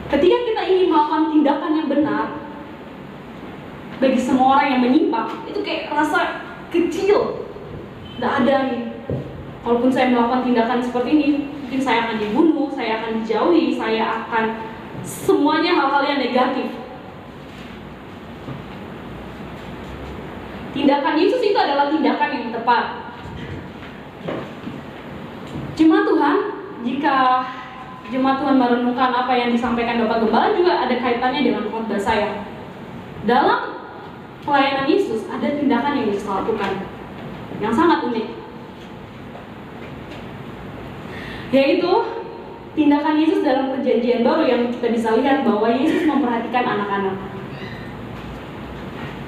Ketika kita ingin melakukan tindakan yang benar, bagi semua orang yang menyimpang, itu kayak rasa kecil. Tidak ada nih. Walaupun saya melakukan tindakan seperti ini, mungkin saya akan dibunuh, saya akan dijauhi, saya akan semuanya hal-hal yang negatif. Tindakan Yesus itu adalah tindakan yang tepat. Jemaat Tuhan, jika jemaat Tuhan merenungkan apa yang disampaikan Bapak Gembala, juga ada kaitannya dengan khotbah saya. Dalam pelayanan Yesus ada tindakan yang Yesus lakukan yang sangat unik, yaitu tindakan Yesus dalam perjanjian baru yang kita bisa lihat bahwa Yesus memperhatikan anak-anak.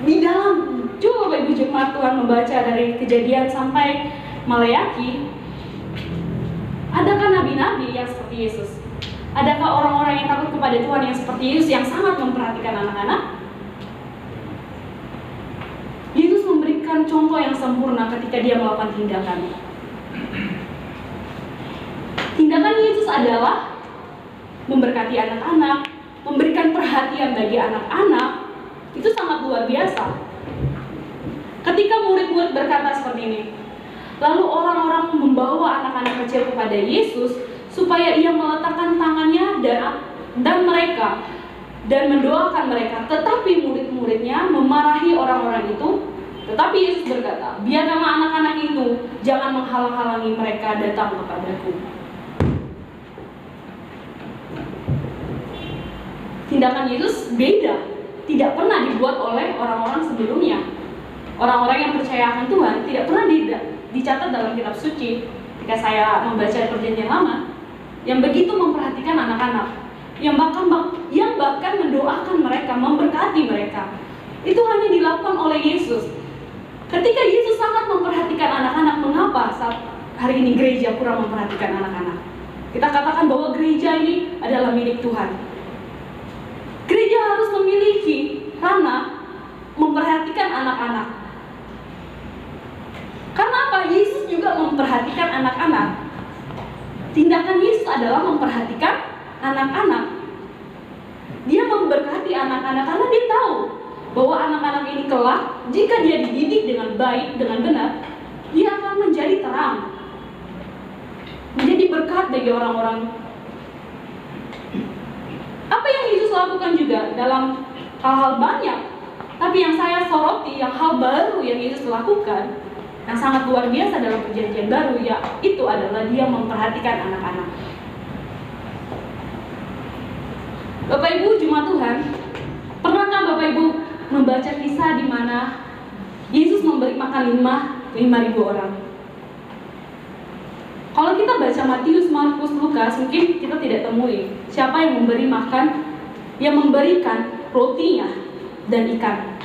Di dalam, coba Bapak Ibu jemaat Tuhan membaca dari Kejadian sampai Maleaki, adakah nabi-nabi yang seperti Yesus? Adakah orang-orang yang takut kepada Tuhan yang seperti Yesus yang sangat memperhatikan anak-anak? Yesus memberikan contoh yang sempurna ketika dia melakukan tindakan. Tindakan Yesus adalah memberkati anak-anak, memberikan perhatian bagi anak-anak. Itu sangat luar biasa. Ketika murid-murid berkata seperti ini, lalu orang-orang membawa anak-anak kecil kepada Yesus supaya ia meletakkan tangannya dan mereka dan mendoakan mereka. Tetapi murid-muridnya memarahi orang-orang itu. Tetapi Yesus berkata, biarkanlah anak-anak itu, jangan menghalang-halangi mereka datang kepadaku. Tindakan Yesus beda, tidak pernah dibuat oleh orang-orang sebelumnya. Orang-orang yang percaya akan Tuhan tidak pernah dicatat dalam kitab suci. Ketika saya membaca perjanjian lama, yang begitu memperhatikan anak-anak, yang bahkan mendoakan mereka, memberkati mereka. Itu hanya dilakukan oleh Yesus. Ketika Yesus sangat memperhatikan anak-anak, mengapa saat hari ini gereja kurang memperhatikan anak-anak? Kita katakan bahwa gereja ini adalah milik Tuhan. Gereja harus memiliki ranah memperhatikan anak-anak. Karena apa? Yesus juga memperhatikan anak-anak. Tindakan Yesus adalah memperhatikan anak-anak. Dia memberkati anak-anak karena dia tahu bahwa anak-anak ini kelak, jika dia dididik dengan baik, dengan benar, dia akan menjadi terang, menjadi berkat bagi orang-orang. Apa yang Yesus lakukan juga dalam hal-hal banyak, tapi yang saya soroti, yang hal baru yang Yesus lakukan, yang sangat luar biasa dalam perjanjian baru, ya itu adalah dia memperhatikan anak-anak. Bapak Ibu jemaat Tuhan, pernahkah Bapak Ibu membaca kisah di mana Yesus memberi makan 5.000 orang? Kalau kita baca Matius, Markus, Lukas, mungkin kita tidak temui siapa yang memberi makan, yang memberikan rotinya dan ikan.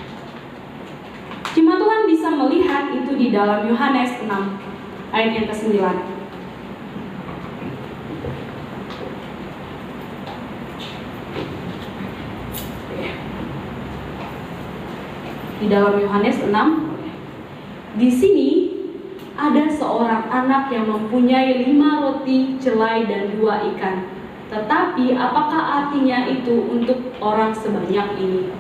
Jemaat Tuhan bisa melihat itu di dalam Yohanes 6 ayat yang ke-9. Di dalam Yohanes 6, di sini ada seorang anak yang mempunyai 5 roti jelai dan 2 ikan. Tetapi apakah artinya itu untuk orang sebanyak ini?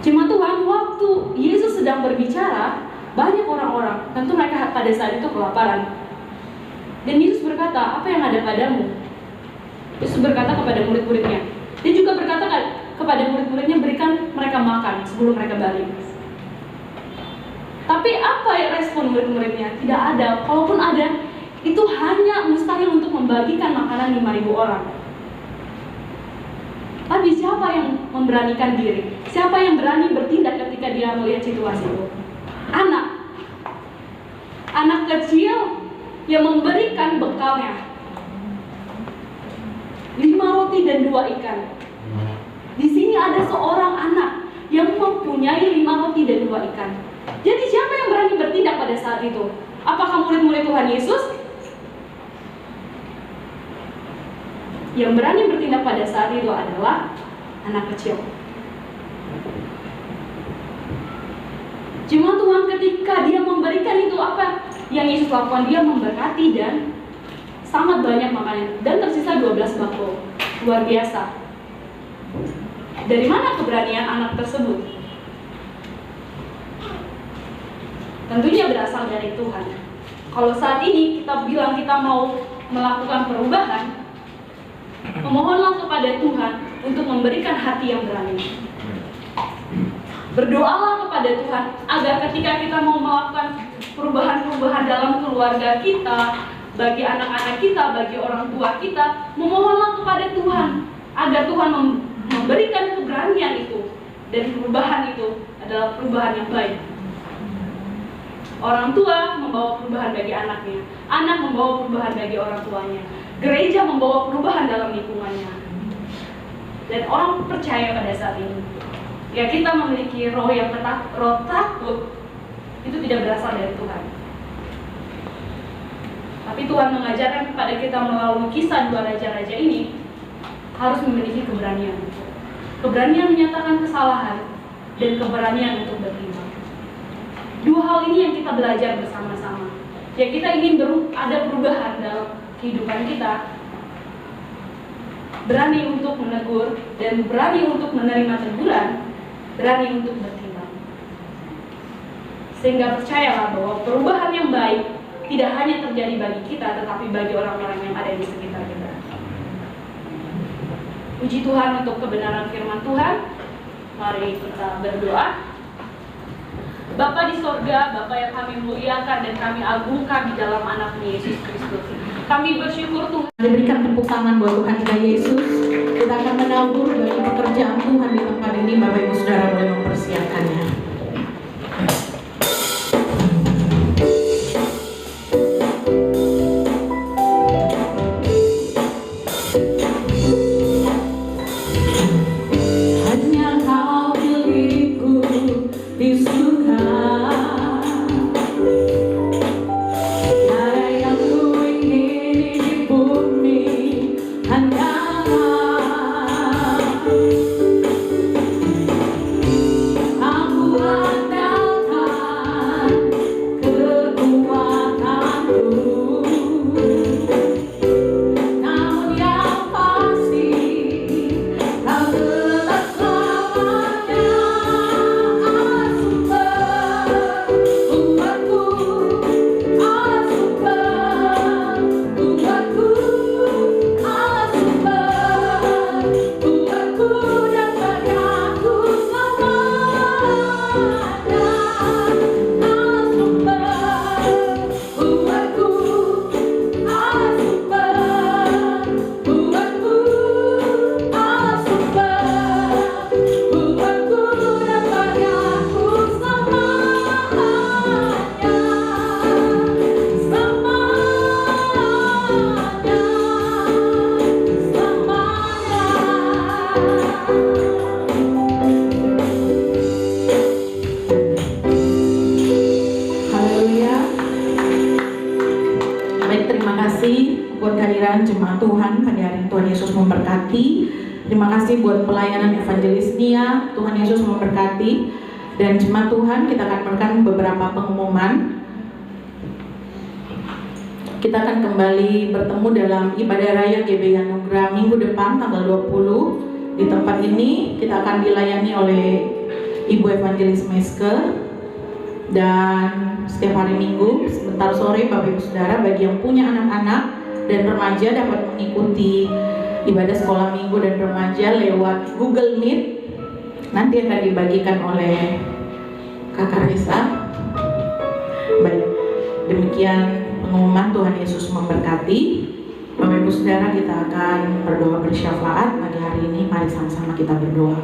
Jemaat Tuhan, waktu Yesus sedang berbicara, banyak orang-orang, tentu mereka pada saat itu kelaparan. Dan Yesus berkata, apa yang ada padamu? Yesus berkata kepada murid-muridnya. Dia juga berkata kepada murid-muridnya, berikan mereka makan sebelum mereka balik. Tapi apa respon murid-muridnya? Tidak ada. Kalaupun ada, itu hanya mustahil untuk membagikan makanan 5.000 orang. Tapi siapa yang memberanikan diri? Siapa yang berani bertindak ketika dia melihat situasi itu? Anak. Anak kecil yang memberikan bekalnya. 5 roti dan 2 ikan. Di sini ada seorang anak yang mempunyai 5 roti dan 2 ikan. Jadi siapa yang berani bertindak pada saat itu? Apakah murid-murid Tuhan Yesus? Yang berani bertindak pada saat itu adalah anak kecil. Jemaat Tuhan, ketika dia memberikan itu, apa yang Yesus lakukan? Dia memberkati dan sangat banyak makanan. Dan tersisa 12 bakul. Luar biasa. Dari mana keberanian anak tersebut? Tentunya berasal dari Tuhan. Kalau saat ini kita bilang kita mau melakukan perubahan, memohonlah kepada Tuhan untuk memberikan hati yang berani. Berdoalah kepada Tuhan agar ketika kita mau melakukan perubahan-perubahan dalam keluarga kita, bagi anak-anak kita, bagi orang tua kita, memohonlah kepada Tuhan agar Tuhan memberikan keberanian itu, dan perubahan itu adalah perubahan yang baik. Orang tua membawa perubahan bagi anaknya, anak membawa perubahan bagi orang tuanya, gereja membawa perubahan dalam lingkungannya. Dan orang percaya pada saat ini, ya kita memiliki roh yang roh takut, itu tidak berasal dari Tuhan. Tapi Tuhan mengajarkan kepada kita melalui kisah 2 raja-raja ini, harus memiliki keberanian. Keberanian menyatakan kesalahan, dan keberanian untuk bertimbang. 2 hal ini yang kita belajar bersama-sama. Ya kita ingin ada perubahan dalam kehidupan kita, berani untuk menegur dan berani untuk menerima teguran, berani untuk bertimbang. Sehingga percayalah bahwa perubahan yang baik tidak hanya terjadi bagi kita, tetapi bagi orang-orang yang ada di sekitar kita. Puji Tuhan untuk kebenaran firman Tuhan. Mari kita berdoa. Bapa di sorga, Bapa yang kami muliakan dan kami agungkan di dalam anak-Mu Yesus Kristus. Kami bersyukur Tuhan. Diberikan tepuk tangan buat Tuhan kita Yesus. Kita akan menabur bagi pekerjaan Tuhan di tempat ini. Bapak Ibu Saudara boleh mempersiapkannya. kehadiran jemaat Tuhan pada hari ini. Tuhan Yesus memberkati. Terima kasih buat pelayanan Evangelis Nia. Tuhan Yesus memberkati. Dan jemaat Tuhan, kita akan memberikan beberapa pengumuman. Kita akan kembali bertemu dalam ibadah raya GBI Anugerah minggu depan tanggal 20. Di tempat ini kita akan dilayani oleh Ibu Evangelis Meske. Dan setiap hari Minggu sebentar sore Bapak Ibu Saudara, bagi yang punya anak-anak dan remaja dapat mengikuti ibadah sekolah minggu dan remaja lewat Google Meet. Nanti akan dibagikan oleh Kakak Risa. Baik, demikian pengumuman. Tuhan Yesus memberkati. Bapak Ibu Saudara, kita akan berdoa bersyafaat pagi hari ini. Mari sama-sama kita berdoa.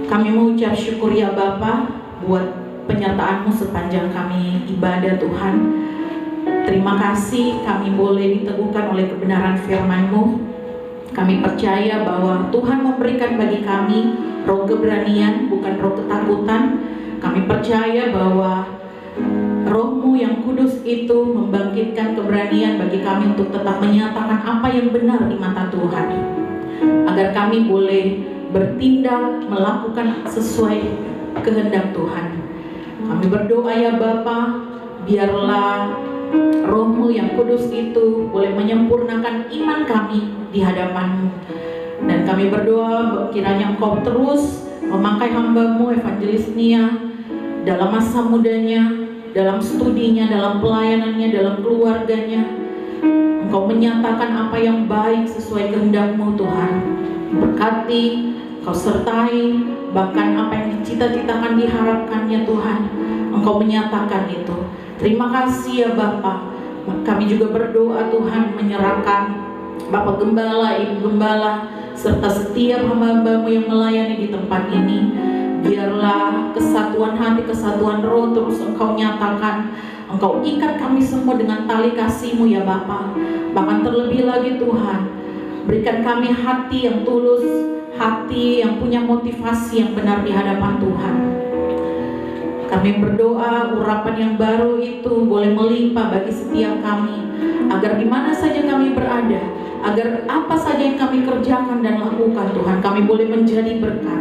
Kami mengucap syukur ya Bapa buat penyertaan-Mu sepanjang kami ibadah Tuhan. Terima kasih kami boleh diteguhkan oleh kebenaran firman-Mu. Kami percaya bahwa Tuhan memberikan bagi kami roh keberanian, bukan roh ketakutan. Kami percaya bahwa Roh-Mu yang kudus itu membangkitkan keberanian bagi kami untuk tetap menyatakan apa yang benar di mata Tuhan, agar kami boleh bertindak, melakukan sesuai kehendak Tuhan. Kami berdoa ya Bapa, biarlah Roh-Mu yang kudus itu boleh menyempurnakan iman kami di hadapan-Mu. Dan kami berdoa kiranya Engkau terus memakai hamba-Mu Evangelis Nia dalam masa mudanya, dalam studinya, dalam pelayanannya, dalam keluarganya. Engkau menyatakan apa yang baik sesuai kehendak-Mu Tuhan. Berkati, Engkau sertai, bahkan apa yang dicita-citakan diharapkannya Tuhan, Engkau menyatakan itu. Terima kasih ya Bapa. Kami juga berdoa Tuhan menyerahkan Bapak Gembala, Ibu Gembala, serta setiap hamba-hamba-Mu yang melayani di tempat ini. Biarlah kesatuan hati, kesatuan roh terus Engkau nyatakan. Engkau ikat kami semua dengan tali kasih-Mu ya Bapa. Bahkan terlebih lagi Tuhan, berikan kami hati yang tulus, hati yang punya motivasi yang benar di hadapan Tuhan. Kami berdoa urapan yang baru itu boleh melimpah bagi setiap kami, agar di mana saja kami berada, agar apa saja yang kami kerjakan dan lakukan Tuhan, kami boleh menjadi berkat.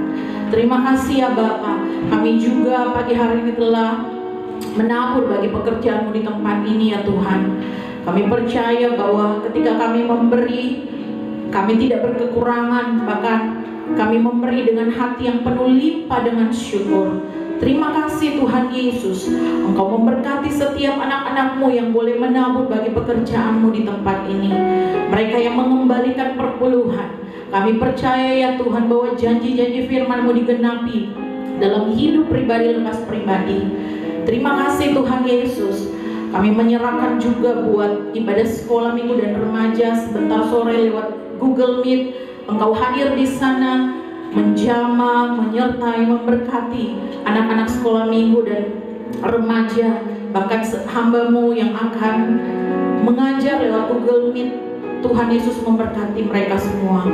Terima kasih ya Bapa. Kami juga pagi hari ini telah menabur bagi pekerjaan-Mu di tempat ini ya Tuhan. Kami percaya bahwa ketika kami memberi, kami tidak berkekurangan, bahkan kami memberi dengan hati yang penuh limpah dengan syukur. Terima kasih Tuhan Yesus. Engkau memberkati setiap anak-anak-Mu yang boleh menabur bagi pekerjaan-Mu di tempat ini. Mereka yang mengembalikan perpuluhan. Kami percaya ya Tuhan bahwa janji-janji firman-Mu digenapi dalam hidup pribadi lepas pribadi. Terima kasih Tuhan Yesus. Kami menyerahkan juga buat ibadah sekolah minggu dan remaja sebentar sore lewat Google Meet. Engkau hadir di sana, menjamah, menyertai, memberkati anak-anak sekolah minggu dan remaja, bahkan hamba-Mu yang akan mengajar lewat Google Meet. Tuhan Yesus memberkati mereka semua.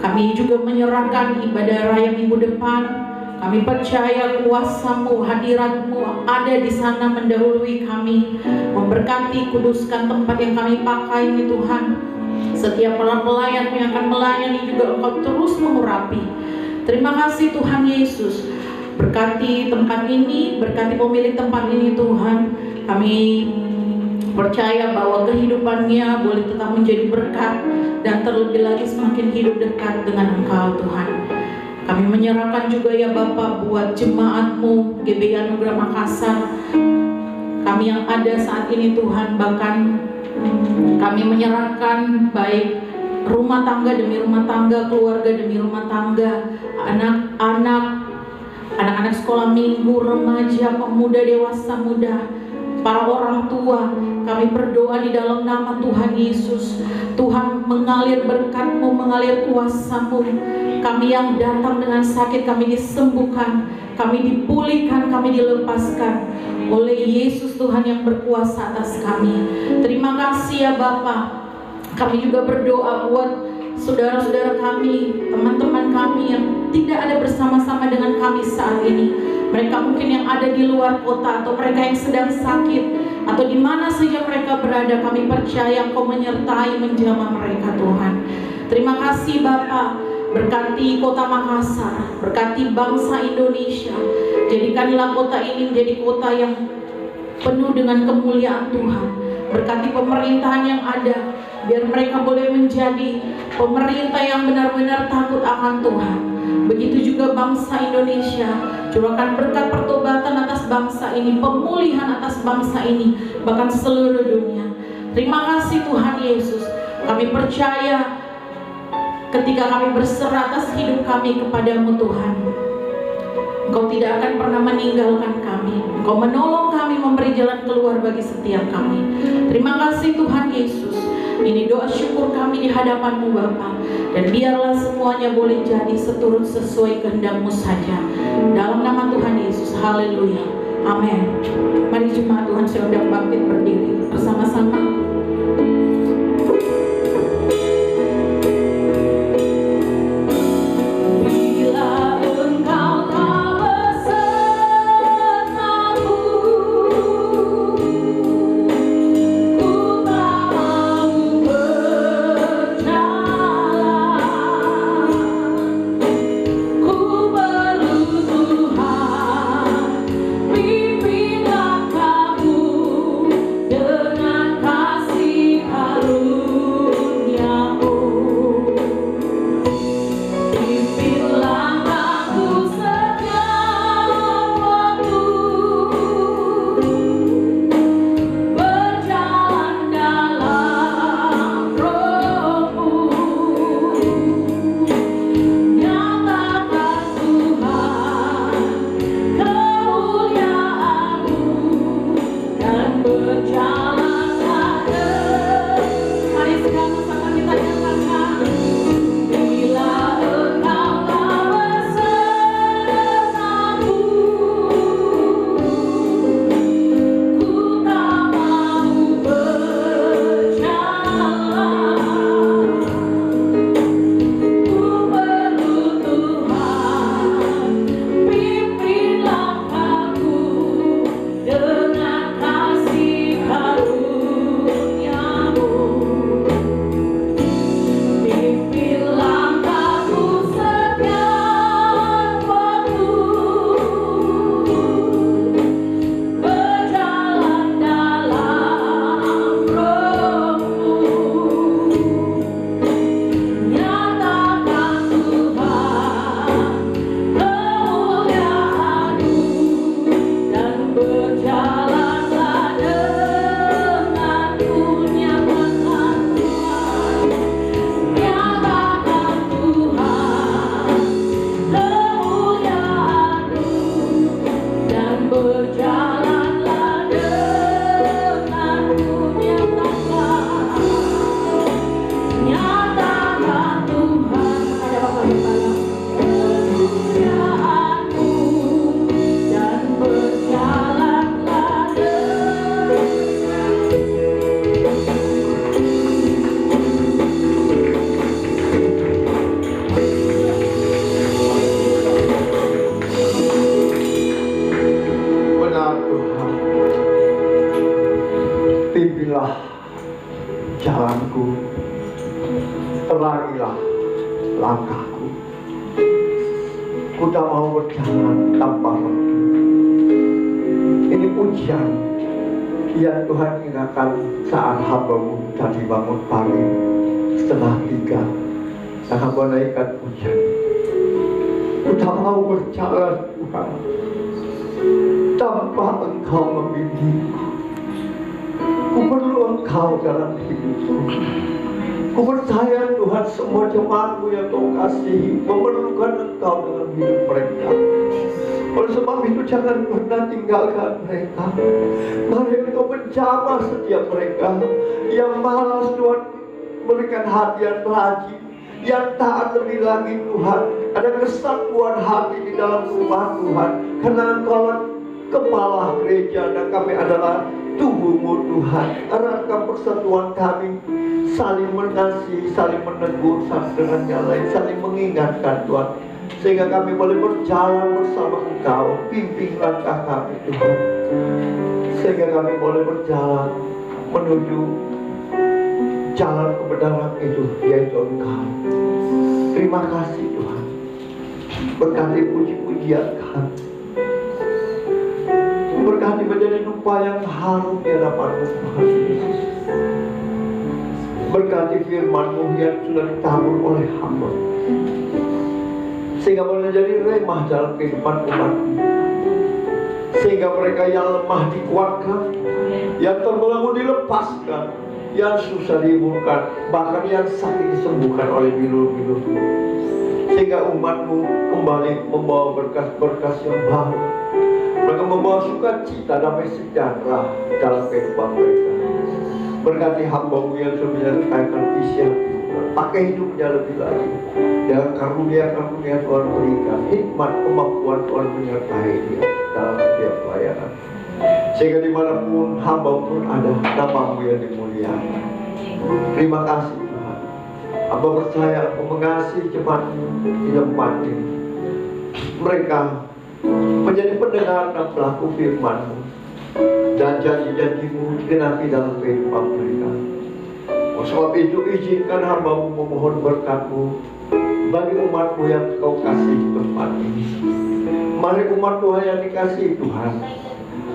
Kami juga menyerahkan ibadah raya minggu depan. Kami percaya kuasa-Mu, hadirat-Mu ada di sana mendahului kami, memberkati, kuduskan tempat yang kami pakai ini Tuhan. Setiap pelayan yang akan melayani juga Engkau terus mengurapi. Terima kasih Tuhan Yesus. Berkati tempat ini, berkati pemilik tempat ini Tuhan. Kami percaya bahwa kehidupannya boleh tetap menjadi berkat, dan terlebih lagi semakin hidup dekat dengan Engkau Tuhan. Kami menyerahkan juga ya Bapa buat jemaat-Mu GBI Anugerah Makassar, kami yang ada saat ini Tuhan. Bahkan kami menyerahkan baik rumah tangga demi rumah tangga, keluarga demi rumah tangga, anak-anak sekolah minggu, remaja, pemuda, dewasa muda, para orang tua. Kami berdoa di dalam nama Tuhan Yesus. Tuhan, mengalir berkat-Mu, mengalir kuasa-Mu. Kami yang datang dengan sakit, kami disembuhkan, kami dipulihkan, kami dilepaskan oleh Yesus Tuhan yang berkuasa atas kami. Terima kasih ya Bapa. Kami juga berdoa buat saudara-saudara kami, teman-teman kami yang tidak ada bersama-sama dengan kami saat ini. Mereka mungkin yang ada di luar kota, atau mereka yang sedang sakit, atau di mana saja mereka berada, kami percaya Engkau menyertai, menjamah mereka Tuhan. Terima kasih Bapa, berkati kota Makassar, berkati bangsa Indonesia. Jadikanlah kota ini menjadi kota yang penuh dengan kemuliaan Tuhan. Berkati pemerintahan yang ada, biar mereka boleh menjadi pemerintah yang benar-benar takut akan Tuhan. Begitu juga bangsa Indonesia, curahkan berkat pertobatan atas bangsa ini, pemulihan atas bangsa ini, bahkan seluruh dunia. Terima kasih Tuhan Yesus. Kami percaya ketika kami berserah atas hidup kami kepadamu Tuhan, Engkau tidak akan pernah meninggalkan kami. Engkau menolong kami, memberi jalan keluar bagi setiap kami. Terima kasih Tuhan Yesus. Ini doa syukur kami di hadapan-Mu Bapa. Dan biarlah semuanya boleh jadi seturut sesuai kehendak-Mu saja. Dalam nama Tuhan Yesus, haleluya, amin. Mari jemaat Tuhan sedang bangkit berdiri bersama-sama. Jalanku, terangilah langkahku. Ku tak mau berjalan tanpa Roh. Ini pujian yang Tuhan ingatkan saat hamba-Mu tadi bangun pagi setengah 3. Dan hamba naikkan pujian. Ku tak mau berjalan Tuhan tanpa Engkau membimbingku. Ku perlu Engkau dalam hidupku. Ku percaya Tuhan semua jemaat-Mu yang Kau kasihi memerlukan Engkau dalam hidup mereka. Oleh sebab itu jangan pernah tinggalkan mereka. Mari Engkau menjamah setiap mereka yang malas Tuhan, berikan hati yang rajin, yang taat lebih lagi Tuhan. Ada kesatuan hati di dalam rumah Tuhan, karena Engkau kepala gereja dan kami adalah tubuh-Mu Tuhan. Eratkan persatuan kami, saling mengasihi, saling menegur satu dengan yang lain, saling mengingatkan Tuhan. sehingga kami boleh berjalan bersama Engkau. Pimpin langkah kami Tuhan, sehingga kami boleh berjalan menuju jalan kebenaran itu, yaitu Engkau. Terima kasih Tuhan. Berkati puji-pujian kami, berkati menjadi dupa yang harum di hadapan-Mu Tuhan Yesus. Berkati firman-Mu yang sudah ditabur oleh hamba, sehingga boleh menjadi remah dalam kehidupan umat-Mu, sehingga mereka yang lemah dikuatkan, yang terbelenggu dilepaskan, yang susah dihiburkan, bahkan yang sakit disembuhkan oleh bilur-bilur, sehingga umat-Mu kembali membawa berkas-berkas yang baru. Mereka membawa sukacita, damai sejahtera dalam kehidupan mereka. Berkati hamba-Mu yang sudah menyertakan Isya, pakai hidupnya lebih lagi dengan karunia-karunia Tuhan berikan, hikmat kemampuan Tuhan menyertai dia dalam setiap pelayanan, sehingga dimanapun hamba pun ada, nama-Mu yang dimuliakan. Terima kasih Tuhan. Hamba percaya Engkau mengasihi jemaat-Mu di tempat ini. Mereka menjadi pendengar dan pelaku firman-Mu, dan janji-janji-Mu digenapi dalam kehidupan mereka. Sebab itu izinkan hamba-Mu memohon berkat-Mu bagi umat-Mu yang Kau kasih di tempat ini. Mari umat Tuhan yang dikasihi Tuhan,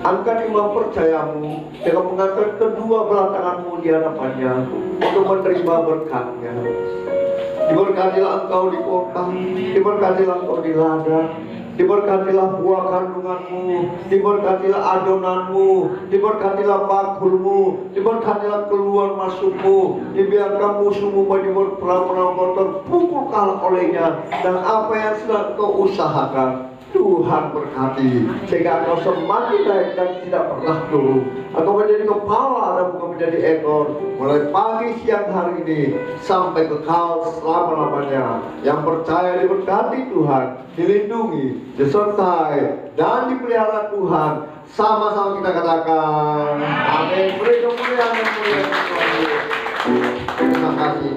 angkat iman percaya-Mu dengan mengangkat kedua belah tangan-Mu di hadapannya untuk menerima berkat-Nya. Diberkatilah Engkau di kota, diberkatilah Engkau di ladang, diberkatilah buah kandungan-Mu, diberkatilah adonan-Mu, diberkatilah bakul-Mu, diberkatilah keluar masuk-Mu. Dibiarkan musuh-Mu bagi berperang-perang terpukul kalah olehnya, dan apa yang sedang Kau usahakan Tuhan berkati, sehingga Engkau semakin naik dan tidak pernah turun. Engkau menjadi kepala dan bukan menjadi ekor, mulai pagi siang hari ini sampai kekal selama-lamanya. Yang percaya diberkati Tuhan, dilindungi, disertai, dan dipelihara Tuhan. Sama-sama kita katakan amin. Beri kemuliaan dan kemuliaan Tuhan. Terima kasih.